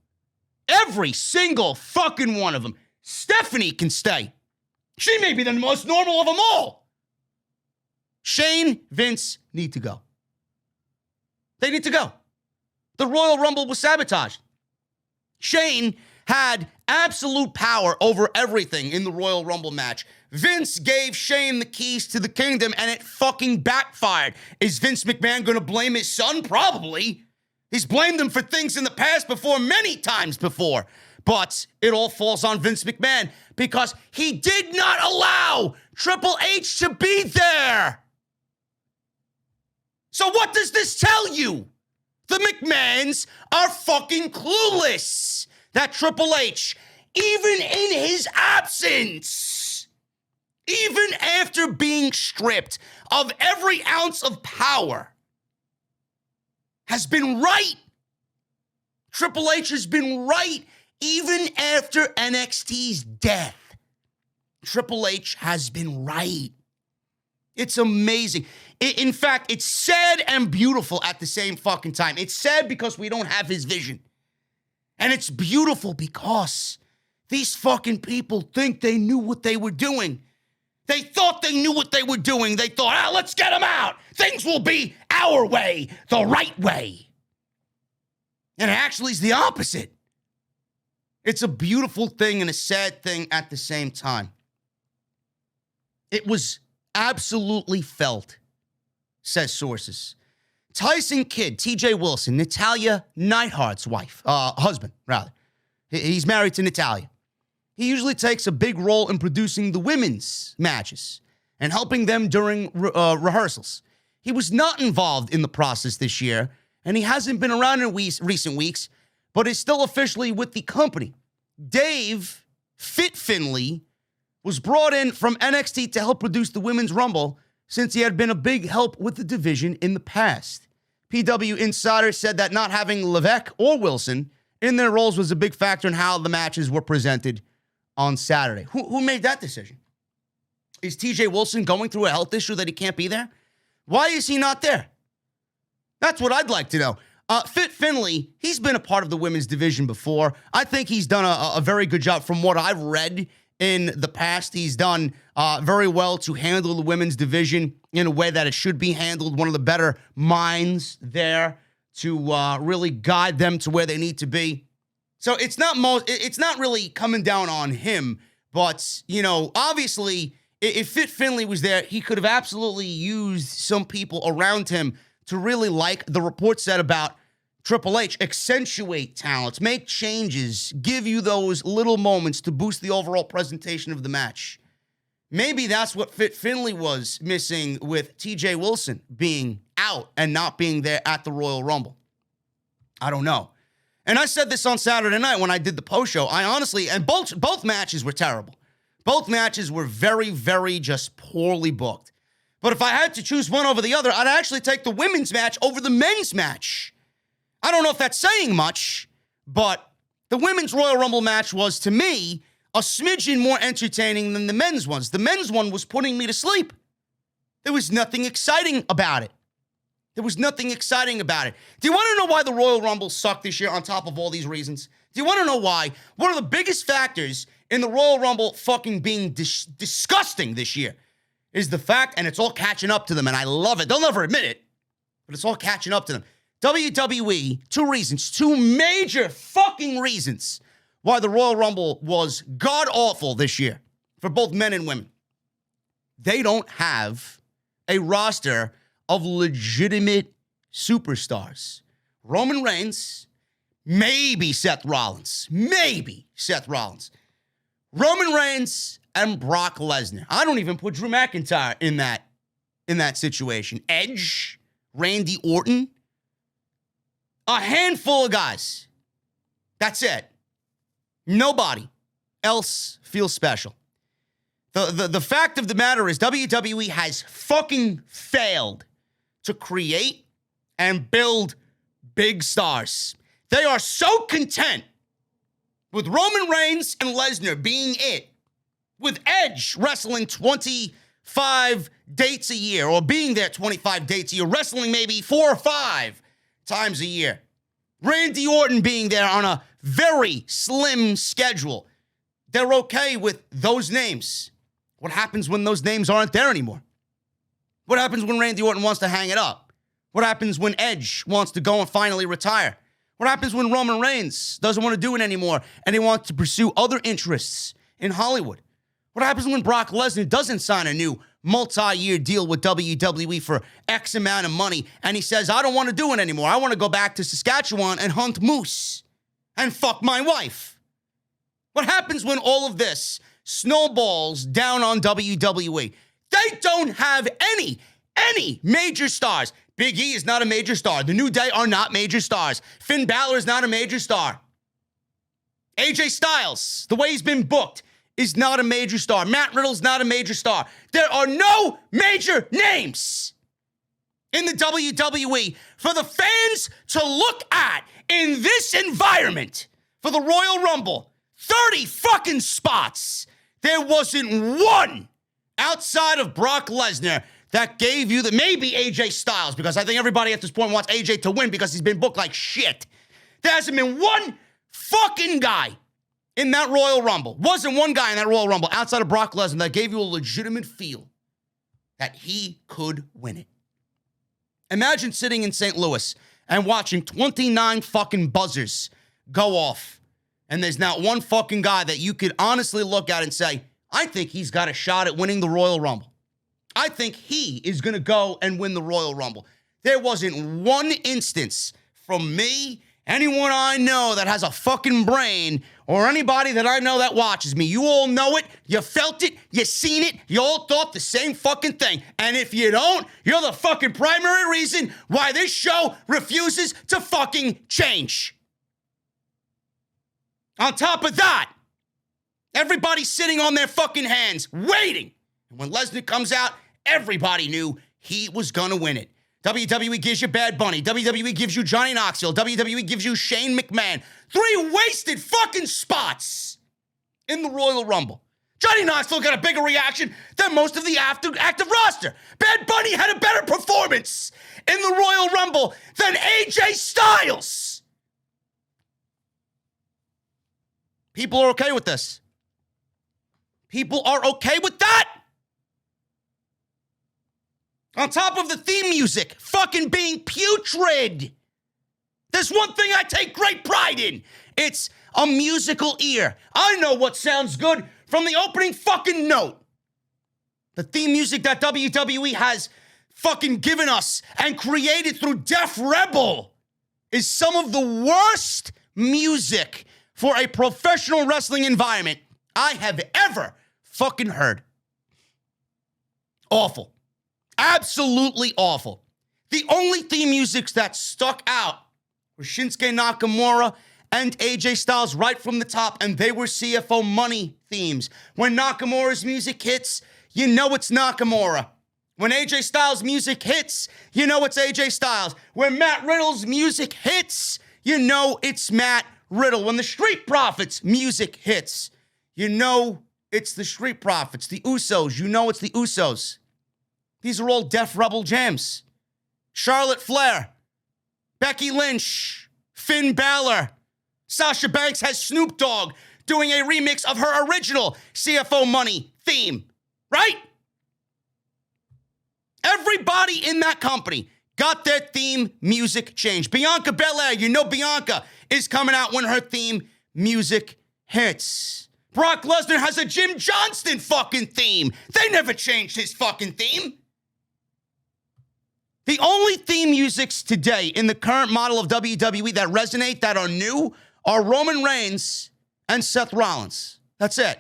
Every single fucking one of them. Stephanie can stay. She may be the most normal of them all. Shane, Vince need to go. They need to go. The Royal Rumble was sabotaged. Shane had absolute power over everything in the Royal Rumble match. Vince gave Shane the keys to the kingdom and it fucking backfired. Is Vince McMahon going to blame his son? Probably. He's blamed him for things in the past before, many times before. But it all falls on Vince McMahon because he did not allow Triple H to be there. So what does this tell you? The McMahons are fucking clueless that Triple H, even in his absence, even after being stripped of every ounce of power, has been right. Triple H has been right even after NXT's death. Triple H has been right. It's amazing. In fact, it's sad and beautiful at the same fucking time. It's sad because we don't have his vision. And it's beautiful because these fucking people think they knew what they were doing. They thought they knew what they were doing. They thought, let's get them out. Things will be our way, the right way. And it actually is the opposite. It's a beautiful thing and a sad thing at the same time. It was absolutely felt, says sources. Tyson Kidd, TJ Wilson, Natalya Neidhart's husband. He's married to Natalya. He usually takes a big role in producing the women's matches and helping them during rehearsals. He was not involved in the process this year, and he hasn't been around in recent weeks, but is still officially with the company. Dave Fit Finlay was brought in from NXT to help produce the Women's Rumble since he had been a big help with the division in the past. PW Insider said that not having Levesque or Wilson in their roles was a big factor in how the matches were presented on Saturday. Who made that decision? Is TJ Wilson going through a health issue that he can't be there? Why is he not there? That's what I'd like to know. Fit Finlay, he's been a part of the women's division before. I think he's done a very good job from what I've read in the past. He's done very well to handle the women's division in a way that it should be handled. One of the better minds there to really guide them to where they need to be. So it's not really coming down on him, but obviously if Fit Finlay was there, he could have absolutely used some people around him to really, like the report said about Triple H, accentuate talents, make changes, give you those little moments to boost the overall presentation of the match. Maybe that's what Fit Finlay was missing with TJ Wilson being out and not being there at the Royal Rumble. I don't know. And I said this on Saturday night when I did the post show. I honestly, and both matches were terrible. Both matches were very, very just poorly booked. But if I had to choose one over the other, I'd actually take the women's match over the men's match. I don't know if that's saying much, but the women's Royal Rumble match was, to me, a smidgen more entertaining than the men's ones. The men's one was putting me to sleep. There was nothing exciting about it. There was nothing exciting about it. Do you want to know why the Royal Rumble sucked this year on top of all these reasons? Do you want to know why? One of the biggest factors in the Royal Rumble fucking being disgusting this year is the fact, and it's all catching up to them, and I love it. They'll never admit it, but it's all catching up to them. WWE, two major fucking reasons why the Royal Rumble was god-awful this year for both men and women. They don't have a roster of legitimate superstars. Roman Reigns, maybe Seth Rollins. Roman Reigns and Brock Lesnar. I don't even put Drew McIntyre in that situation. Edge, Randy Orton, a handful of guys. That's it. Nobody else feels special. The fact of the matter is WWE has fucking failed to create and build big stars. They are so content with Roman Reigns and Lesnar being it, with Edge wrestling 25 dates a year, or being there 25 dates a year, wrestling maybe 4 or 5 times a year. Randy Orton being there on a very slim schedule. They're okay with those names. What happens when those names aren't there anymore? What happens when Randy Orton wants to hang it up? What happens when Edge wants to go and finally retire? What happens when Roman Reigns doesn't want to do it anymore and he wants to pursue other interests in Hollywood? What happens when Brock Lesnar doesn't sign a new multi-year deal with WWE for X amount of money and he says, I don't want to do it anymore. I want to go back to Saskatchewan and hunt moose and fuck my wife? What happens when all of this snowballs down on WWE? They don't have any major stars. Big E is not a major star. The New Day are not major stars. Finn Balor is not a major star. AJ Styles, the way he's been booked, is not a major star. Matt Riddle's not a major star. There are no major names in the WWE for the fans to look at in this environment for the Royal Rumble. 30 fucking spots. There wasn't one outside of Brock Lesnar that gave you maybe AJ Styles, because I think everybody at this point wants AJ to win because he's been booked like shit. There hasn't been one fucking guy in that Royal Rumble. Wasn't one guy in that Royal Rumble outside of Brock Lesnar that gave you a legitimate feel that he could win it. Imagine sitting in St. Louis and watching 29 fucking buzzers go off, and there's not one fucking guy that you could honestly look at and say, I think he's got a shot at winning the Royal Rumble. I think he is going to go and win the Royal Rumble. There wasn't one instance from me, anyone I know that has a fucking brain, or anybody that I know that watches me. You all know it. You felt it. You seen it. You all thought the same fucking thing. And if you don't, you're the fucking primary reason why this show refuses to fucking change. On top of that, everybody's sitting on their fucking hands, waiting. And when Lesnar comes out, everybody knew he was gonna win it. WWE gives you Bad Bunny. WWE gives you Johnny Knoxville. WWE gives you Shane McMahon. 3 wasted fucking spots in the Royal Rumble. Johnny Knoxville got a bigger reaction than most of the active roster. Bad Bunny had a better performance in the Royal Rumble than AJ Styles. People are okay with this. People are okay with that. On top of the theme music fucking being putrid. There's one thing I take great pride in. It's a musical ear. I know what sounds good from the opening fucking note. The theme music that WWE has fucking given us and created through Def Rebel is some of the worst music for a professional wrestling environment I have ever fucking heard. Awful. Absolutely awful. The only theme musics that stuck out were Shinsuke Nakamura and AJ Styles right from the top, and they were CFO Money themes. When Nakamura's music hits, you know it's Nakamura. When AJ Styles' music hits, you know it's AJ Styles. When Matt Riddle's music hits, you know it's Matt Riddle. When the Street Profits' music hits, you know it's the Street Profits. The Usos, you know it's the Usos. These are all Def Rebel jams. Charlotte Flair, Becky Lynch, Finn Balor. Sasha Banks has Snoop Dogg doing a remix of her original CFO Money theme, right? Everybody in that company got their theme music changed. Bianca Belair, you know Bianca is coming out when her theme music hits. Brock Lesnar has a Jim Johnston fucking theme. They never changed his fucking theme. The only theme musics today in the current model of WWE that resonate, that are new, are Roman Reigns and Seth Rollins. That's it.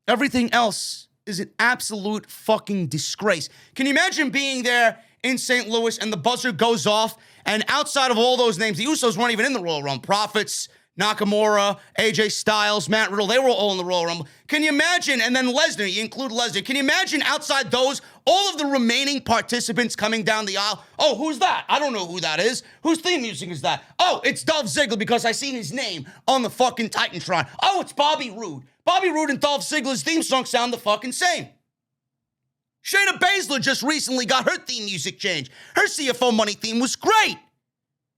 Everything else is an absolute fucking disgrace. Can you imagine being there in St. Louis and the buzzer goes off, and outside of all those names, the Usos weren't even in the Royal Rumble. Profits, Nakamura, AJ Styles, Matt Riddle, they were all in the Royal Rumble. Can you imagine? And then Lesnar, you include Lesnar. Can you imagine outside those, all of the remaining participants coming down the aisle? Oh, who's that? I don't know who that is. Whose theme music is that? Oh, it's Dolph Ziggler because I seen his name on the fucking Titantron. Oh, it's Bobby Roode. Bobby Roode and Dolph Ziggler's theme song sound the fucking same. Shayna Baszler just recently got her theme music changed. Her CFO Money theme was great.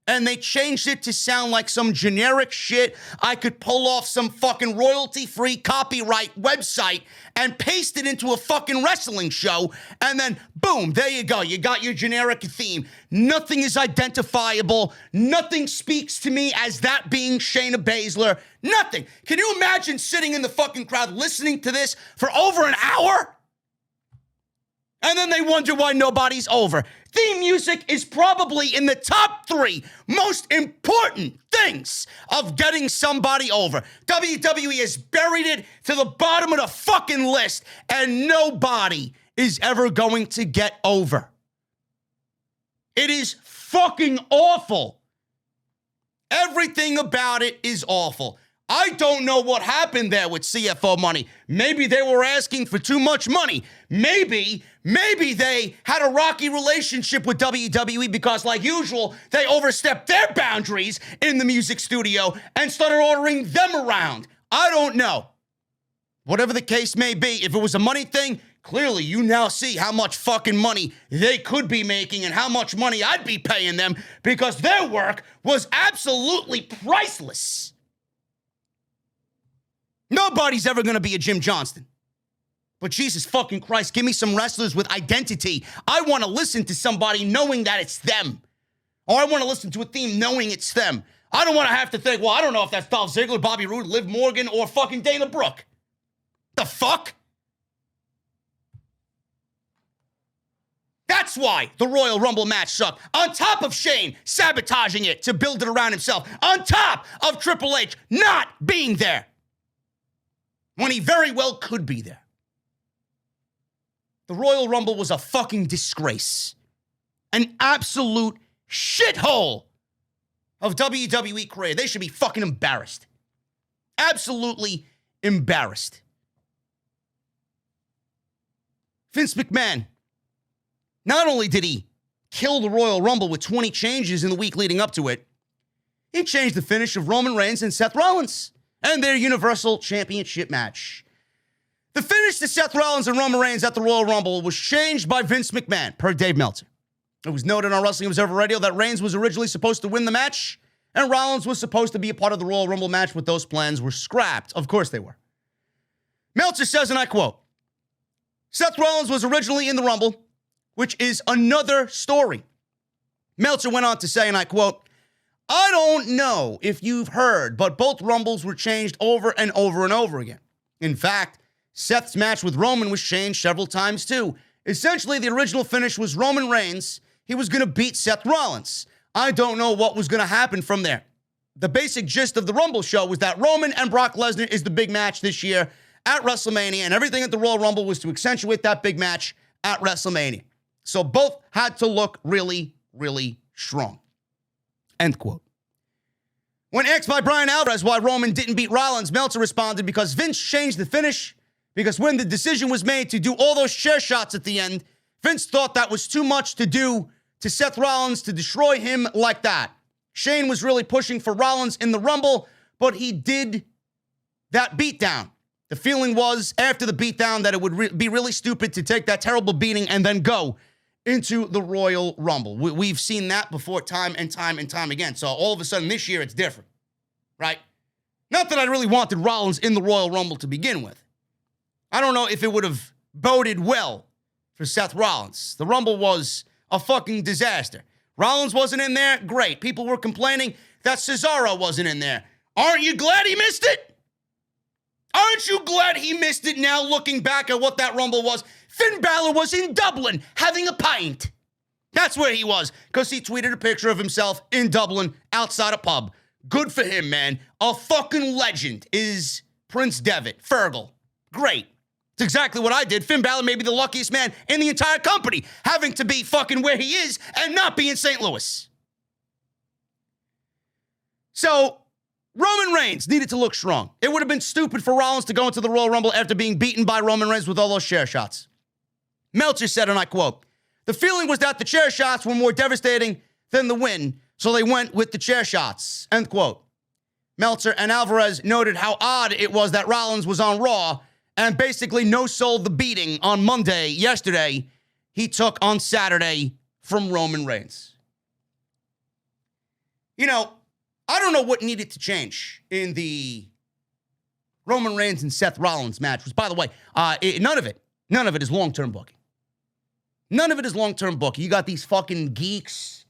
And they changed it to sound like some generic shit I could pull off some fucking royalty-free copyright website and paste it into a fucking wrestling show. And then, boom, there you go. You got your generic theme. Nothing is identifiable. Nothing speaks to me as that being Shayna Baszler. Nothing. Can you imagine sitting in the fucking crowd listening to this for over an hour? And then they wonder why nobody's over. Theme music is probably in the top 3 most important things of getting somebody over. WWE has buried it to the bottom of the fucking list, and nobody is ever going to get over. It is fucking awful. Everything about it is awful. I don't know what happened there with CFO Money. Maybe they were asking for too much money. Maybe they had a rocky relationship with WWE because, like usual, they overstepped their boundaries in the music studio and started ordering them around. I don't know. Whatever the case may be, if it was a money thing, clearly you now see how much fucking money they could be making and how much money I'd be paying them because their work was absolutely priceless. Nobody's ever going to be a Jim Johnston. But Jesus fucking Christ, give me some wrestlers with identity. I want to listen to somebody knowing that it's them. Or I want to listen to a theme knowing it's them. I don't want to have to think, well, I don't know if that's Dolph Ziggler, Bobby Roode, Liv Morgan, or fucking Dana Brooke. The fuck? That's why the Royal Rumble match sucked. On top of Shane sabotaging it to build it around himself. On top of Triple H not being there. When he very well could be there. The Royal Rumble was a fucking disgrace. An absolute shithole of WWE career. They should be fucking embarrassed. Absolutely embarrassed. Vince McMahon, not only did he kill the Royal Rumble with 20 changes in the week leading up to it, he changed the finish of Roman Reigns and Seth Rollins and their Universal Championship match. The finish to Seth Rollins and Roman Reigns at the Royal Rumble was changed by Vince McMahon, per Dave Meltzer. It was noted on Wrestling Observer Radio that Reigns was originally supposed to win the match, and Rollins was supposed to be a part of the Royal Rumble match, but those plans were scrapped. Of course they were. Meltzer says, and I quote, Seth Rollins was originally in the Rumble, which is another story. Meltzer went on to say, and I quote, I don't know if you've heard, but both Rumbles were changed over and over and over again. In fact, Seth's match with Roman was changed several times too. Essentially, the original finish was Roman Reigns. He was going to beat Seth Rollins. I don't know what was going to happen from there. The basic gist of the Rumble show was that Roman and Brock Lesnar is the big match this year at WrestleMania, and everything at the Royal Rumble was to accentuate that big match at WrestleMania. So both had to look really, really strong. End quote. When asked by Brian Alvarez why Roman didn't beat Rollins, Meltzer responded, because Vince changed the finish, because when the decision was made to do all those chair shots at the end, Vince thought that was too much to do to Seth Rollins to destroy him like that. Shane was really pushing for Rollins in the Rumble, but he did that beatdown. The feeling was, after the beatdown, that it would be really stupid to take that terrible beating and then go into the Royal Rumble. We've seen that before time and time and time again. So all of a sudden this year it's different, right? Not that I really wanted Rollins in the Royal Rumble to begin with. I don't know if it would have boded well for Seth Rollins. The Rumble was a fucking disaster. Rollins wasn't in there? Great. People were complaining that Cesaro wasn't in there. Aren't you glad he missed it? Aren't you glad he missed it now, looking back at what that Rumble was? Finn Balor was in Dublin having a pint. That's where he was, because he tweeted a picture of himself in Dublin outside a pub. Good for him, man. A fucking legend is Prince Devitt. Fergal. Great. It's exactly what I did. Finn Balor may be the luckiest man in the entire company, having to be fucking where he is and not be in St. Louis. So, Roman Reigns needed to look strong. It would have been stupid for Rollins to go into the Royal Rumble after being beaten by Roman Reigns with all those chair shots. Meltzer said, and I quote, "The feeling was that the chair shots were more devastating than the win, so they went with the chair shots," end quote. Meltzer and Alvarez noted how odd it was that Rollins was on Raw and basically no-sold the beating on Monday, yesterday, he took on Saturday from Roman Reigns. You know, I don't know what needed to change in the Roman Reigns and Seth Rollins match, which, by the way, none of it is long-term booking. None of it is long-term booking. You got these fucking geeks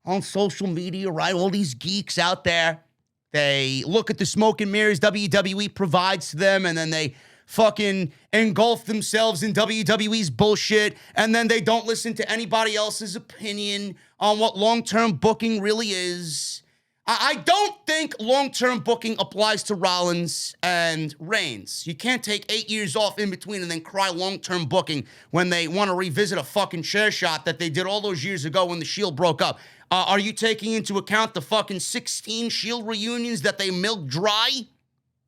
on social media, right? All these geeks out there. They look at the smoke and mirrors WWE provides to them, and then they fucking engulf themselves in WWE's bullshit, and then they don't listen to anybody else's opinion on what long-term booking really is. I don't think long-term booking applies to Rollins and Reigns. You can't take 8 years off in between and then cry long-term booking when they want to revisit a fucking chair shot that they did all those years ago when the Shield broke up. Are you taking into account the fucking 16 Shield reunions that they milked dry?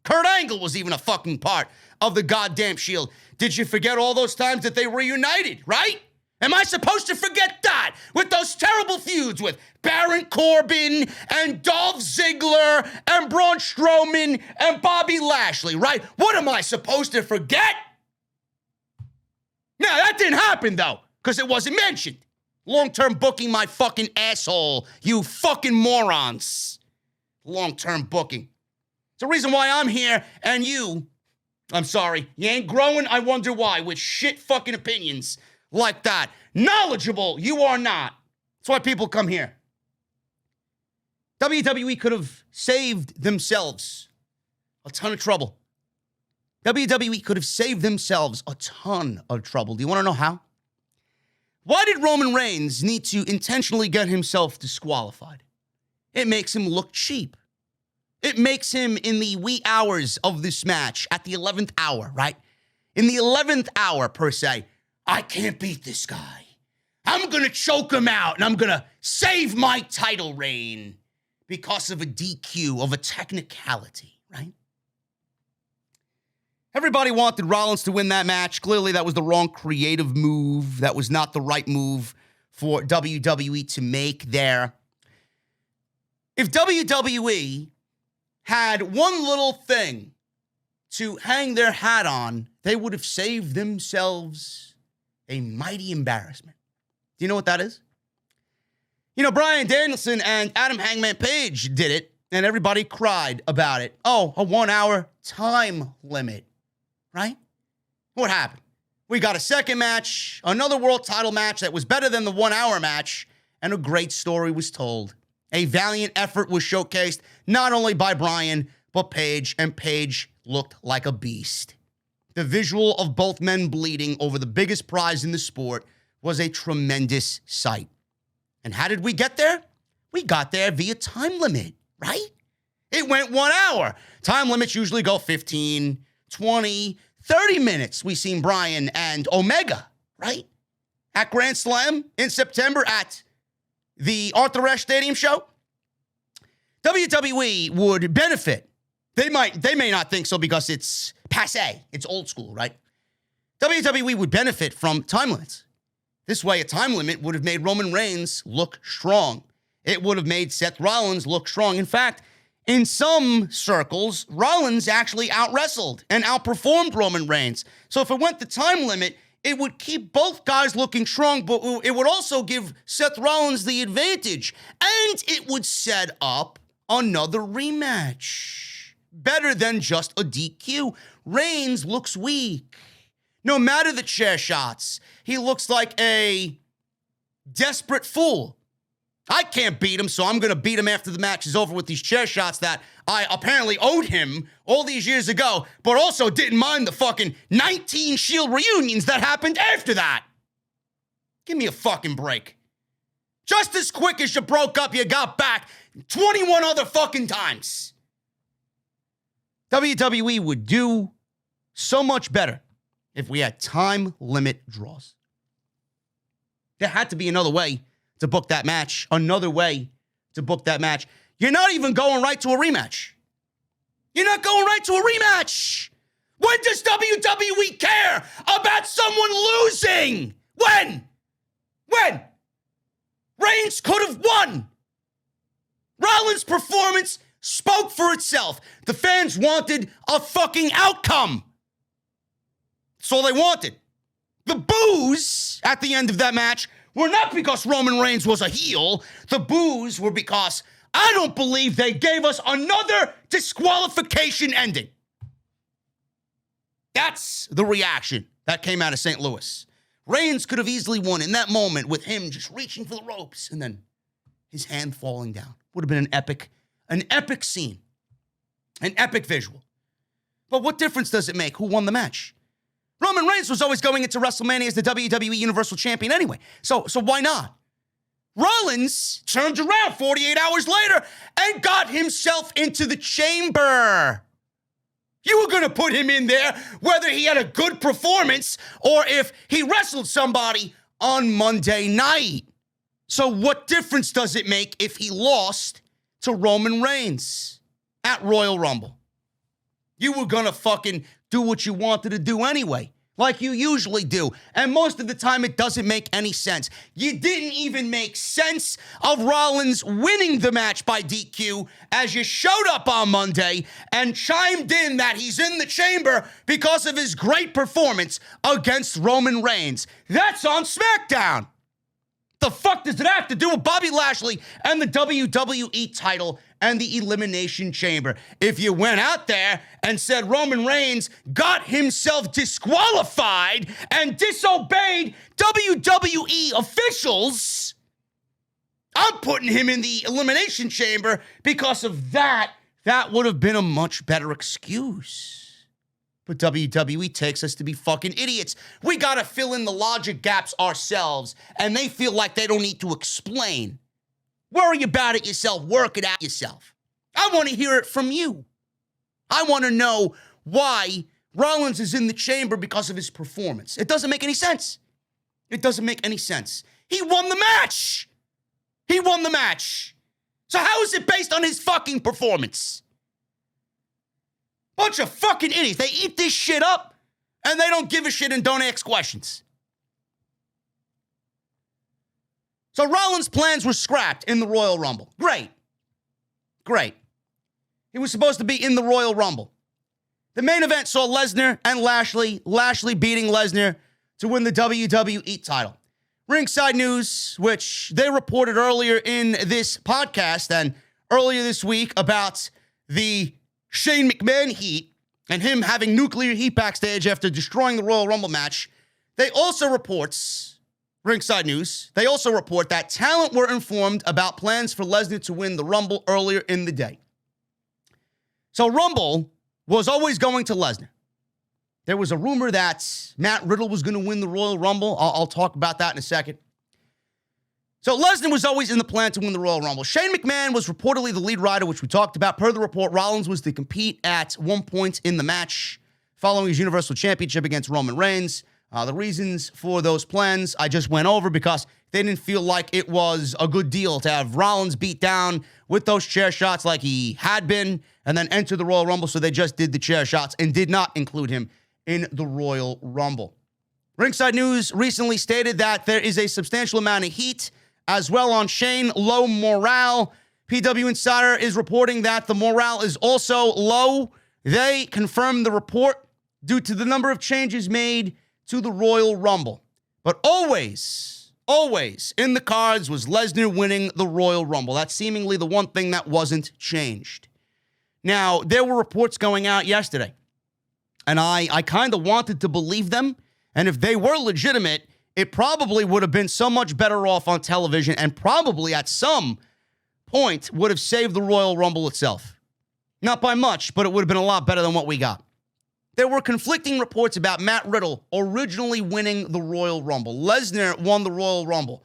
Kurt Angle was even a fucking part of the goddamn Shield. Did you forget all those times that they reunited, right? Am I supposed to forget that? With those terrible feuds with Baron Corbin and Dolph Ziggler and Braun Strowman and Bobby Lashley, right? What am I supposed to forget? No, that didn't happen, though, because it wasn't mentioned. Long-term booking, my fucking asshole. You fucking morons. Long-term booking. It's the reason why I'm here, and you, I'm sorry, you ain't growing, I wonder why, with shit fucking opinions like that. Knowledgeable, you are not. That's why people come here. WWE could have saved themselves a ton of trouble. WWE could have saved themselves a ton of trouble. Do you want to know how? Why did Roman Reigns need to intentionally get himself disqualified? It makes him look cheap. It makes him, in the wee hours of this match, at the 11th hour, right? In the 11th hour, per se, I can't beat this guy. I'm going to choke him out, and I'm going to save my title reign because of a DQ, of a technicality, right? Everybody wanted Rollins to win that match. Clearly, that was the wrong creative move. That was not the right move for WWE to make there. If WWE had one little thing to hang their hat on, they would have saved themselves a mighty embarrassment. Do you know what that is? You know, Bryan Danielson and Adam Hangman Page did it, and everybody cried about it. Oh, a 1 hour time limit, right? What happened? We got a second match, another world title match that was better than the 1 hour match, and a great story was told. A valiant effort was showcased, not only by Bryan, but Page, and Page looked like a beast. The visual of both men bleeding over the biggest prize in the sport was a tremendous sight. And how did we get there? We got there via time limit, right? It went 1 hour. Time limits usually go 15, 20, 30 minutes. We've seen Bryan and Omega, right? At Grand Slam in September at the Arthur Ashe Stadium show. WWE would benefit. They may not think so because it's passé. It's old school, right? WWE would benefit from time limits. This way, a time limit would have made Roman Reigns look strong. It would have made Seth Rollins look strong. In fact, In some circles, Rollins actually out-wrestled and outperformed Roman Reigns. So if it went the time limit, it would keep both guys looking strong, but it would also give Seth Rollins the advantage. And it would set up another rematch. Better than just a DQ. Reigns looks weak. No matter the chair shots, he looks like a desperate fool. I can't beat him, so I'm going to beat him after the match is over with these chair shots that I apparently owed him all these years ago, but also didn't mind the fucking 19 Shield reunions that happened after that. Give me a fucking break. Just as quick as you broke up, you got back 21 other fucking times. WWE would do so much better if we had time limit draws. There had to be another way to book that match. Another way to book that match. You're not even going right to a rematch. You're not going right to a rematch. When does WWE care about someone losing? When? Reigns could have won. Rollins' performance spoke for itself. The fans wanted a fucking outcome. That's all they wanted. The boos at the end of that match were not because Roman Reigns was a heel. The boos were because I don't believe they gave us another disqualification ending. That's the reaction that came out of St. Louis. Reigns could have easily won in that moment with him just reaching for the ropes and then his hand falling down. Would have been an epic scene, an epic visual. But what difference does it make who won the match? Roman Reigns was always going into WrestleMania as the WWE Universal Champion anyway. So why not? Rollins turned around 48 hours later and got himself into the chamber. You were going to put him in there whether he had a good performance or if he wrestled somebody on Monday night. So what difference does it make if he lost to Roman Reigns at Royal Rumble? You were going to fucking do what you wanted to do anyway, like you usually do. And most of the time, it doesn't make any sense. You didn't even make sense of Rollins winning the match by DQ as you showed up on Monday and chimed in that he's in the chamber because of his great performance against Roman Reigns. That's on SmackDown. The fuck does it have to do with Bobby Lashley and the WWE title and the Elimination Chamber? If you went out there and said Roman Reigns got himself disqualified and disobeyed WWE officials, I'm putting him in the Elimination Chamber because of that. That would have been a much better excuse. But WWE takes us to be fucking idiots. We gotta fill in the logic gaps ourselves, and they feel like they don't need to explain. Worry about it yourself. Work it out yourself. I want to hear it from you. I want to know why Rollins is in the chamber because of his performance. It doesn't make any sense. It doesn't make any sense. He won the match. He won the match. So how is it based on his fucking performance? Bunch of fucking idiots. They eat this shit up, and they don't give a shit and don't ask questions. So Rollins' plans were scrapped in the Royal Rumble. Great. He was supposed to be in the Royal Rumble. The main event saw Lesnar and Lashley beating Lesnar to win the WWE title. Ringside News, which they reported earlier in this podcast and earlier this week about the Shane McMahon heat and him having nuclear heat backstage after destroying the Royal Rumble match. They also reports, Ringside News, they also report that talent were informed about plans for Lesnar to win the Rumble earlier in the day. So Rumble was always going to Lesnar. There was a rumor that Matt Riddle was going to win the Royal Rumble. I'll talk about that in a second. So Lesnar was always in the plan to win the Royal Rumble. Shane McMahon was reportedly the lead rider, which we talked about. Per the report, Rollins was to compete at one point in the match following his Universal Championship against Roman Reigns. The reasons for those plans I just went over because they didn't feel like it was a good deal to have Rollins beat down with those chair shots like he had been and then enter the Royal Rumble, so they just did the chair shots and did not include him in the Royal Rumble. Ringside News recently stated that there is a substantial amount of heat as well on Shane, low morale, PW Insider is reporting that the morale is also low. They confirmed the report due to the number of changes made to the Royal Rumble. But always in the cards was Lesnar winning the Royal Rumble. That's seemingly the one thing that wasn't changed. Now, there were reports going out yesterday, and I kind of wanted to believe them. And if they were legitimate, it probably would have been so much better off on television and probably at some point would have saved the Royal Rumble itself. Not by much, but it would have been a lot better than what we got. There were conflicting reports about Matt Riddle originally winning the Royal Rumble. Lesnar won the Royal Rumble.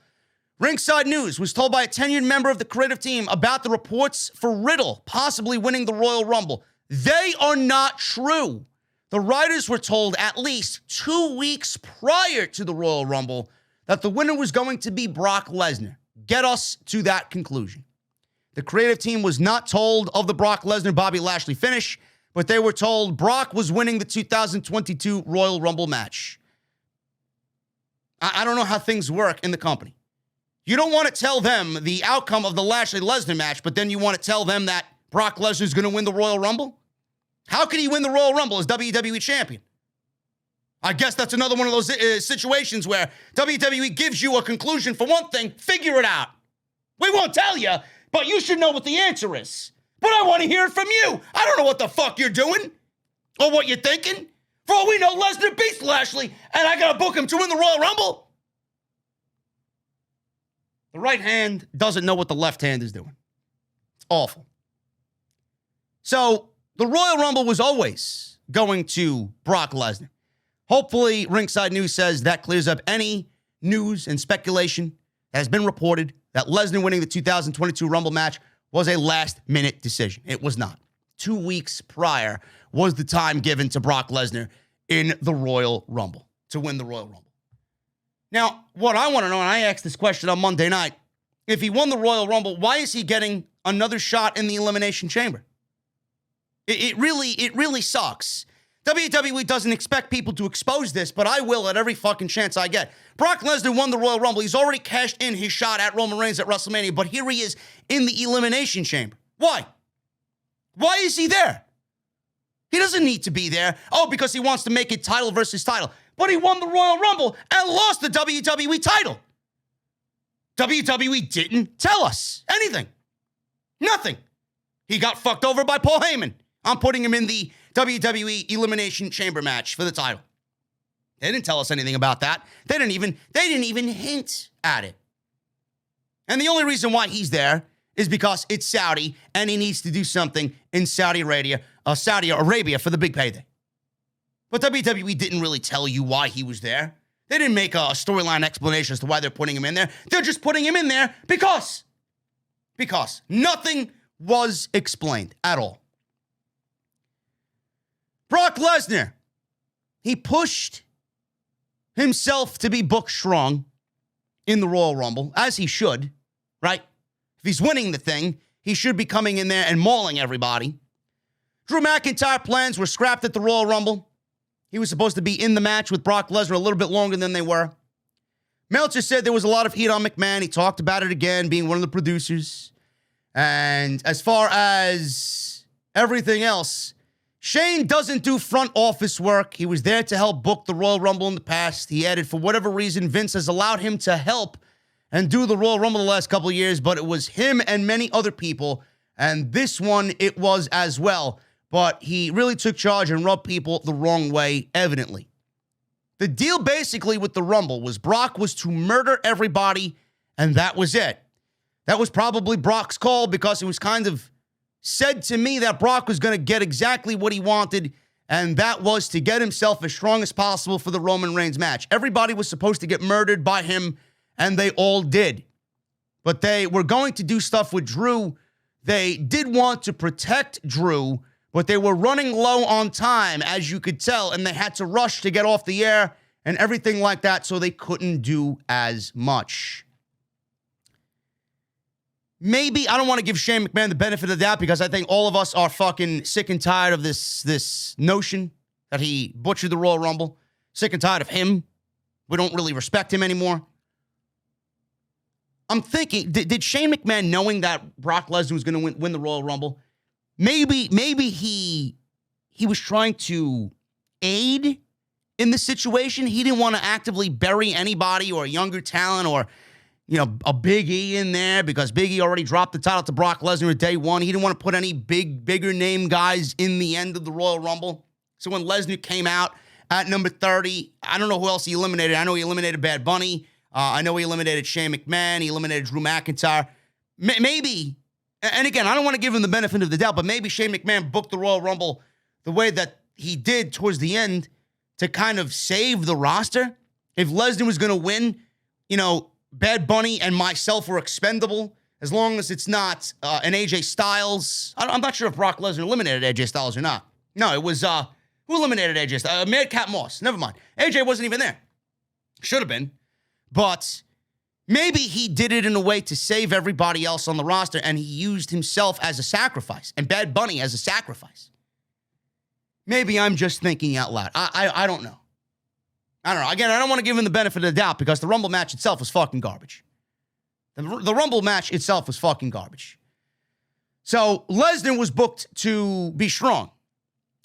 Ringside News was told by a tenured member of the creative team about the reports for Riddle possibly winning the Royal Rumble. They are not true. The writers were told at least 2 weeks prior to the Royal Rumble that the winner was going to be Brock Lesnar. Get us to that conclusion. The creative team was not told of the Brock Lesnar-Bobby Lashley finish, but they were told Brock was winning the 2022 Royal Rumble match. I don't know how things work in the company. You don't want to tell them the outcome of the Lashley-Lesnar match, but then you want to tell them that Brock Lesnar is going to win the Royal Rumble? How could he win the Royal Rumble as WWE champion? I guess that's another one of those situations where WWE gives you a conclusion for one thing, figure it out. We won't tell you, but you should know what the answer is. But I want to hear it from you. I don't know what the fuck you're doing or what you're thinking. For all we know, Lesnar beats Lashley, and I got to book him to win the Royal Rumble. The right hand doesn't know what the left hand is doing. It's awful. So the Royal Rumble was always going to Brock Lesnar. Hopefully, Ringside News says that clears up any news and speculation that has been reported that Lesnar winning the 2022 Rumble match was a last-minute decision. It was not. 2 weeks prior was the time given to Brock Lesnar in the Royal Rumble to win the Royal Rumble. Now, what I want to know, and I asked this question on Monday night, if he won the Royal Rumble, why is he getting another shot in the Elimination Chamber? It really sucks. WWE doesn't expect people to expose this, but I will at every fucking chance I get. Brock Lesnar won the Royal Rumble. He's already cashed in his shot at Roman Reigns at WrestleMania, but here he is in the Elimination Chamber. Why? Why is he there? He doesn't need to be there. Oh, because he wants to make it title versus title. But he won the Royal Rumble and lost the WWE title. WWE didn't tell us anything. Nothing. He got fucked over by Paul Heyman. I'm putting him in the WWE Elimination Chamber match for the title. They didn't tell us anything about that. They didn't even hint at it. And the only reason why he's there is because it's Saudi and he needs to do something in Saudi Arabia for the big payday. But WWE didn't really tell you why he was there. They didn't make a storyline explanation as to why they're putting him in there. They're just putting him in there because nothing was explained at all. Brock Lesnar, he pushed himself to be booked strong in the Royal Rumble, as he should, right? If he's winning the thing, he should be coming in there and mauling everybody. Drew McIntyre plans were scrapped at the Royal Rumble. He was supposed to be in the match with Brock Lesnar a little bit longer than they were. Meltzer said there was a lot of heat on McMahon. He talked about it again, being one of the producers. And as far as everything else, Shane doesn't do front office work. He was there to help book the Royal Rumble in the past. He added, for whatever reason, Vince has allowed him to help and do the Royal Rumble the last couple of years, but it was him and many other people, and this one it was as well. But he really took charge and rubbed people the wrong way, evidently. The deal basically with the Rumble was Brock was to murder everybody, and that was it. That was probably Brock's call because it was kind of said to me that Brock was going to get exactly what he wanted, and that was to get himself as strong as possible for the Roman Reigns match. Everybody was supposed to get murdered by him, and they all did. But they were going to do stuff with Drew. They did want to protect Drew, but they were running low on time, as you could tell, and they had to rush to get off the air and everything like that, so they couldn't do as much. Maybe, I don't want to give Shane McMahon the benefit of the doubt because I think all of us are fucking sick and tired of this notion that he butchered the Royal Rumble. Sick and tired of him. We don't really respect him anymore. I'm thinking, did Shane McMahon, knowing that Brock Lesnar was going to win the Royal Rumble, maybe he was trying to aid in the situation? He didn't want to actively bury anybody or a younger talent or, a Big E in there because Big E already dropped the title to Brock Lesnar at day one. He didn't want to put any bigger name guys in the end of the Royal Rumble. So when Lesnar came out at number 30, I don't know who else he eliminated. I know he eliminated Bad Bunny. I know he eliminated Shane McMahon. He eliminated Drew McIntyre. Maybe, and again, I don't want to give him the benefit of the doubt, but maybe Shane McMahon booked the Royal Rumble the way that he did towards the end to kind of save the roster. If Lesnar was going to win, Bad Bunny and myself were expendable, as long as it's not an AJ Styles. I'm not sure if Brock Lesnar eliminated AJ Styles or not. No, it was, who eliminated AJ Styles? Madcap Moss. Never mind. AJ wasn't even there. Should have been. But maybe he did it in a way to save everybody else on the roster, and he used himself as a sacrifice and Bad Bunny as a sacrifice. Maybe I'm just thinking out loud. I don't know. I don't know. Again, I don't want to give him the benefit of the doubt because the Rumble match itself was fucking garbage. The Rumble match itself was fucking garbage. So Lesnar was booked to be strong,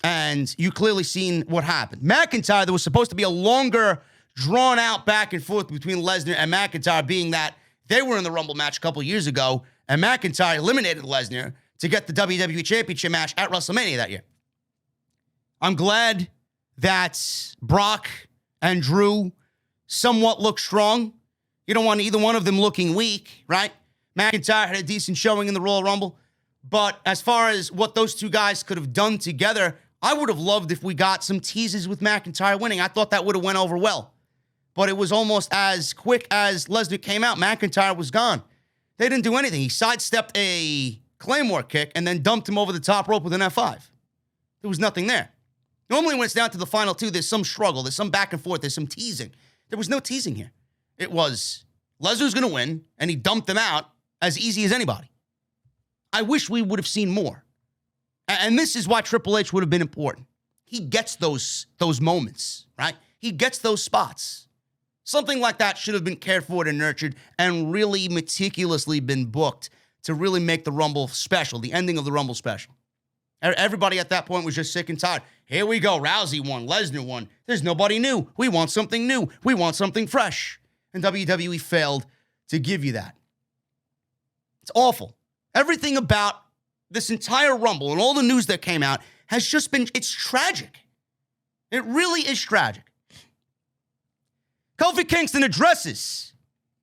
and you clearly seen what happened. McIntyre, there was supposed to be a longer, drawn-out back and forth between Lesnar and McIntyre, being that they were in the Rumble match a couple years ago, and McIntyre eliminated Lesnar to get the WWE Championship match at WrestleMania that year. I'm glad that Brock and Drew somewhat look strong. You don't want either one of them looking weak, right? McIntyre had a decent showing in the Royal Rumble, but as far as what those two guys could have done together, I would have loved if we got some teases with McIntyre winning. I thought that would have went over well. But it was almost as quick as Lesnar came out, McIntyre was gone. They didn't do anything. He sidestepped a Claymore kick and then dumped him over the top rope with an F5. There was nothing there. Normally when it's down to the final two, there's some struggle, there's some back and forth, there's some teasing. There was no teasing here. It was Lesnar's going to win, and he dumped him out as easy as anybody. I wish we would have seen more. And this is why Triple H would have been important. He gets those moments, right? He gets those spots. Something like that should have been cared for and nurtured and really meticulously been booked to really make the Rumble special, the ending of the Rumble special. Everybody at that point was just sick and tired. Here we go. Rousey won. Lesnar won. There's nobody new. We want something new. We want something fresh. And WWE failed to give you that. It's awful. Everything about this entire Rumble and all the news that came out has just been, it's tragic. It really is tragic. Kofi Kingston addresses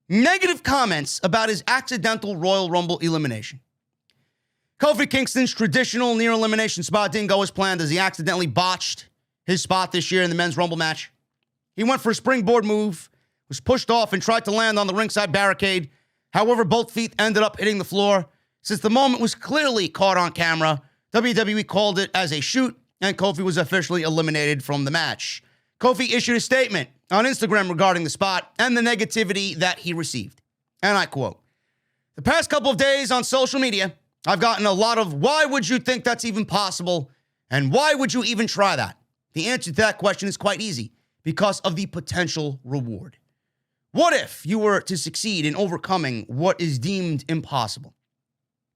negative comments about his accidental Royal Rumble elimination. Kofi Kingston's traditional near elimination spot didn't go as planned as he accidentally botched his spot this year in the men's Rumble match. He went for a springboard move, was pushed off, and tried to land on the ringside barricade. However, both feet ended up hitting the floor. Since the moment was clearly caught on camera, WWE called it as a shoot, and Kofi was officially eliminated from the match. Kofi issued a statement on Instagram regarding the spot and the negativity that he received. And I quote, "The past couple of days on social media, I've gotten a lot of, why would you think that's even possible? And why would you even try that? The answer to that question is quite easy, because of the potential reward. What if you were to succeed in overcoming what is deemed impossible?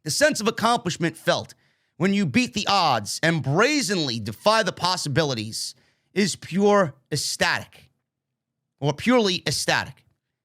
The sense of accomplishment felt when you beat the odds and brazenly defy the possibilities is purely ecstatic.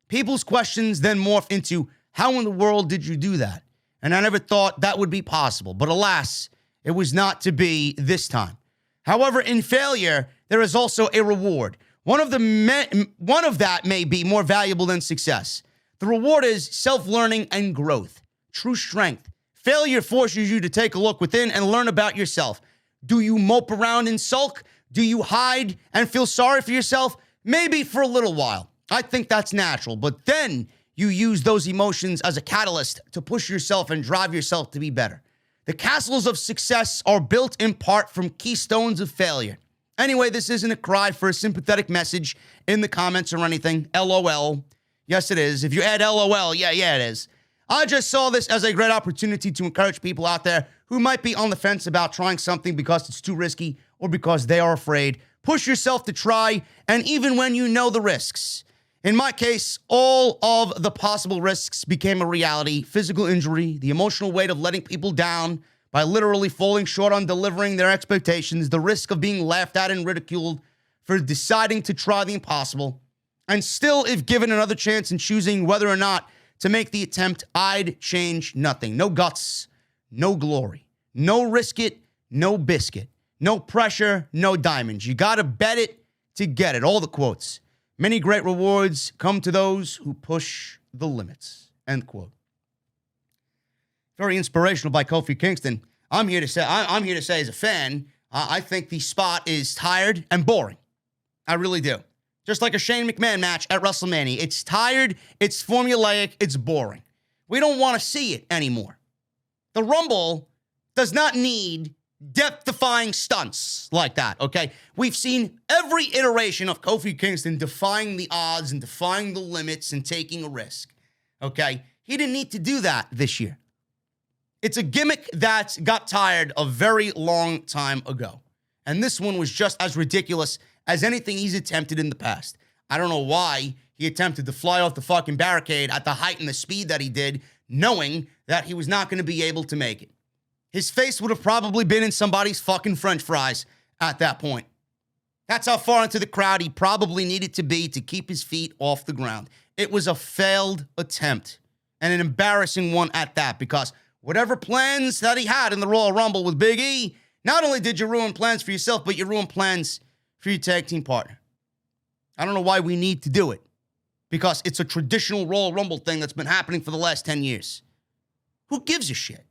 People's questions then morph into, how in the world did you do that? And I never thought that would be possible. But alas, it was not to be this time. However, in failure, there is also a reward. One of that may be more valuable than success. The reward is self-learning and growth, true strength. Failure forces you to take a look within and learn about yourself. Do you mope around and sulk? Do you hide and feel sorry for yourself? Maybe for a little while. I think that's natural. But then you use those emotions as a catalyst to push yourself and drive yourself to be better. The castles of success are built in part from keystones of failure. Anyway, this isn't a cry for a sympathetic message in the comments or anything. LOL. Yes, it is. If you add LOL, yeah, it is. I just saw this as a great opportunity to encourage people out there who might be on the fence about trying something because it's too risky or because they are afraid. Push yourself to try, and even when you know the risks, In my case, all of the possible risks became a reality. Physical injury, the emotional weight of letting people down by literally falling short on delivering their expectations, the risk of being laughed at and ridiculed for deciding to try the impossible. And still, if given another chance in choosing whether or not to make the attempt, I'd change nothing. No guts, no glory. No risk it, no biscuit. No pressure, no diamonds. You gotta bet it to get it. All the quotes. Many great rewards come to those who push the limits. End quote. Very inspirational by Kofi Kingston. I'm here to say as a fan, I think the spot is tired and boring. I really do. Just like a Shane McMahon match at WrestleMania. It's tired, it's formulaic, it's boring. We don't want to see it anymore. The Rumble does not need depth-defying stunts like that, okay? We've seen every iteration of Kofi Kingston defying the odds and defying the limits and taking a risk, okay? He didn't need to do that this year. It's a gimmick that got tired a very long time ago. And this one was just as ridiculous as anything he's attempted in the past. I don't know why he attempted to fly off the fucking barricade at the height and the speed that he did, knowing that he was not going to be able to make it. His face would have probably been in somebody's fucking French fries at that point. That's how far into the crowd he probably needed to be to keep his feet off the ground. It was a failed attempt, and an embarrassing one at that, because whatever plans that he had in the Royal Rumble with Big E, not only did you ruin plans for yourself, but you ruined plans for your tag team partner. I don't know why we need to do it, because it's a traditional Royal Rumble thing that's been happening for the last 10 years. Who gives a shit?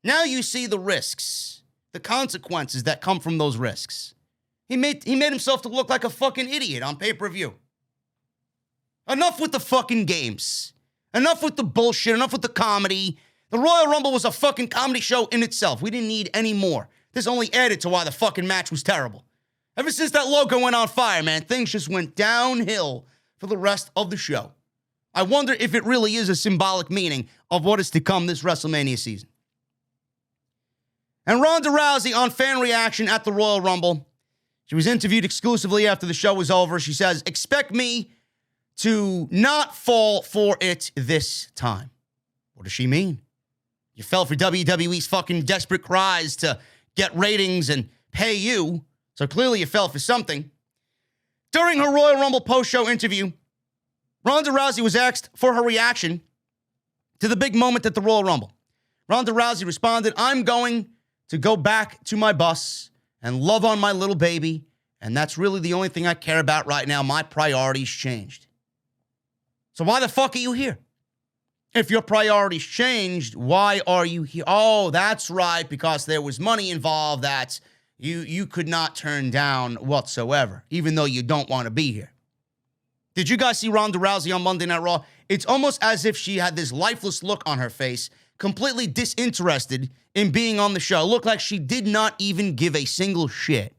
Now you see the risks, the consequences that come from those risks. He made himself to look like a fucking idiot on pay-per-view. Enough with the fucking games. Enough with the bullshit. Enough with the comedy. The Royal Rumble was a fucking comedy show in itself. We didn't need any more. This only added to why the fucking match was terrible. Ever since that logo went on fire, man, things just went downhill for the rest of the show. I wonder if it really is a symbolic meaning of what is to come this WrestleMania season. And Ronda Rousey on fan reaction at the Royal Rumble. She was interviewed exclusively after the show was over. She says, expect me to not fall for it this time. What does she mean? You fell for WWE's fucking desperate cries to get ratings and pay you. So clearly you fell for something. During her Royal Rumble post-show interview, Ronda Rousey was asked for her reaction to the big moment at the Royal Rumble. Ronda Rousey responded, I'm going to go back to my bus and love on my little baby, and that's really the only thing I care about right now. My priorities changed. So why the fuck are you here? If your priorities changed, why are you here? Oh, that's right, because there was money involved that you could not turn down whatsoever, even though you don't want to be here. Did you guys see Ronda Rousey on Monday Night Raw? It's almost as if she had this lifeless look on her face, completely disinterested in being on the show. Looked like she did not even give a single shit.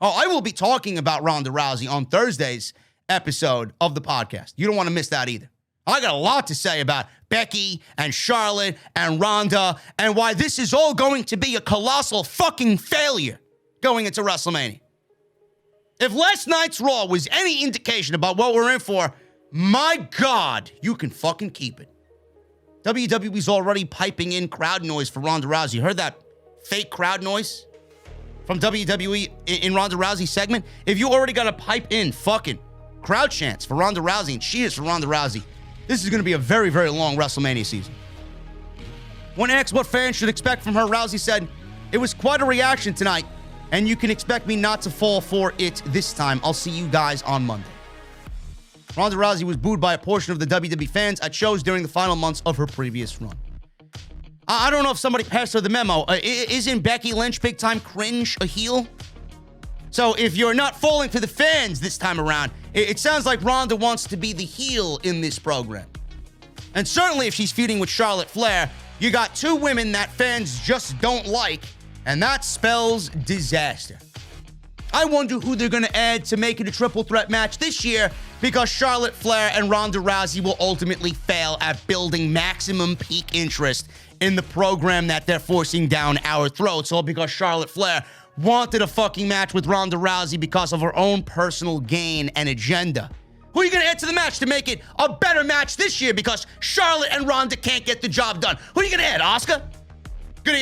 Oh, I will be talking about Ronda Rousey on Thursday's episode of the podcast. You don't want to miss that either. I got a lot to say about Becky and Charlotte and Ronda and why this is all going to be a colossal fucking failure going into WrestleMania. If last night's Raw was any indication about what we're in for, my God, you can fucking keep it. WWE's already piping in crowd noise for Ronda Rousey. You heard that fake crowd noise from WWE in Ronda Rousey's segment? If you already got to pipe in fucking crowd chants for Ronda Rousey and cheers for Ronda Rousey, this is going to be a very, very long WrestleMania season. When asked what fans should expect from her, Rousey said, it was quite a reaction tonight, and you can expect me not to fall for it this time. I'll see you guys on Monday. Ronda Rousey was booed by a portion of the WWE fans at shows during the final months of her previous run. I don't know if somebody passed her the memo. Isn't Becky Lynch big time cringe a heel? So if you're not falling for the fans this time around, it sounds like Ronda wants to be the heel in this program. And certainly if she's feuding with Charlotte Flair, you got two women that fans just don't like, and that spells disaster. I wonder who they're going to add to make it a triple threat match this year, because Charlotte Flair and Ronda Rousey will ultimately fail at building maximum peak interest in the program that they're forcing down our throats, all because Charlotte Flair wanted a fucking match with Ronda Rousey because of her own personal gain and agenda. Who are you going to add to the match to make it a better match this year because Charlotte and Ronda can't get the job done? Who are you going to add, Asuka? You're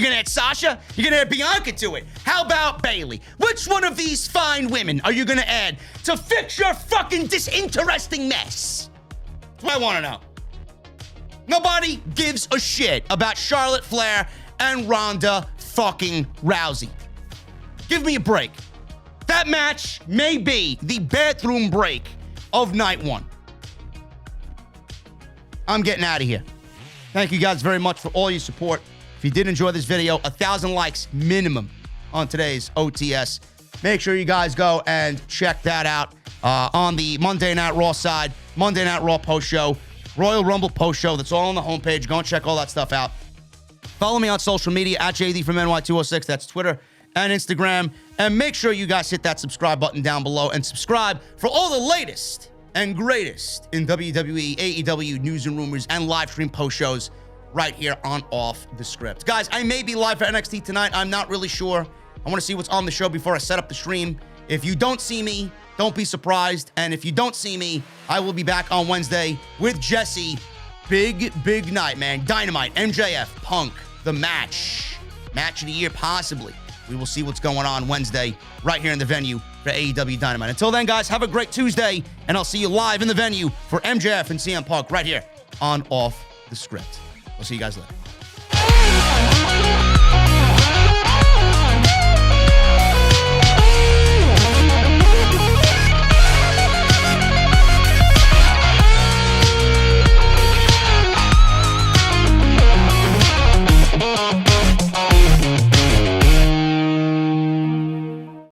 gonna add Sasha? You're gonna add Bianca to it? How about Bayley? Which one of these fine women are you gonna add to fix your fucking disinteresting mess? That's what I wanna know. Nobody gives a shit about Charlotte Flair and Ronda fucking Rousey. Give me a break. That match may be the bathroom break of night one. I'm getting out of here. Thank you guys very much for all your support. If you did enjoy this video, 1,000 likes minimum on today's OTS. Make sure you guys go and check that out on the Monday Night Raw side, Monday Night Raw post show, Royal Rumble post show. That's all on the homepage. Go and check all that stuff out. Follow me on social media at JD from NY206. That's Twitter and Instagram. And make sure you guys hit that subscribe button down below and subscribe for all the latest and greatest in WWE, AEW news and rumors and live stream post shows right here on Off the Script. Guys, I may be live for NXT tonight. I'm not really sure. I want to see what's on the show before I set up the stream. If you don't see me, don't be surprised. And if you don't see me, I will be back on Wednesday with Jesse. Big night, man. Dynamite, MJF, Punk, the match. Match of the year, possibly. We will see what's going on Wednesday right here in the venue for AEW Dynamite. Until then, guys, have a great Tuesday, and I'll see you live in the venue for MJF and CM Punk right here on Off the Script. I'll see you guys later.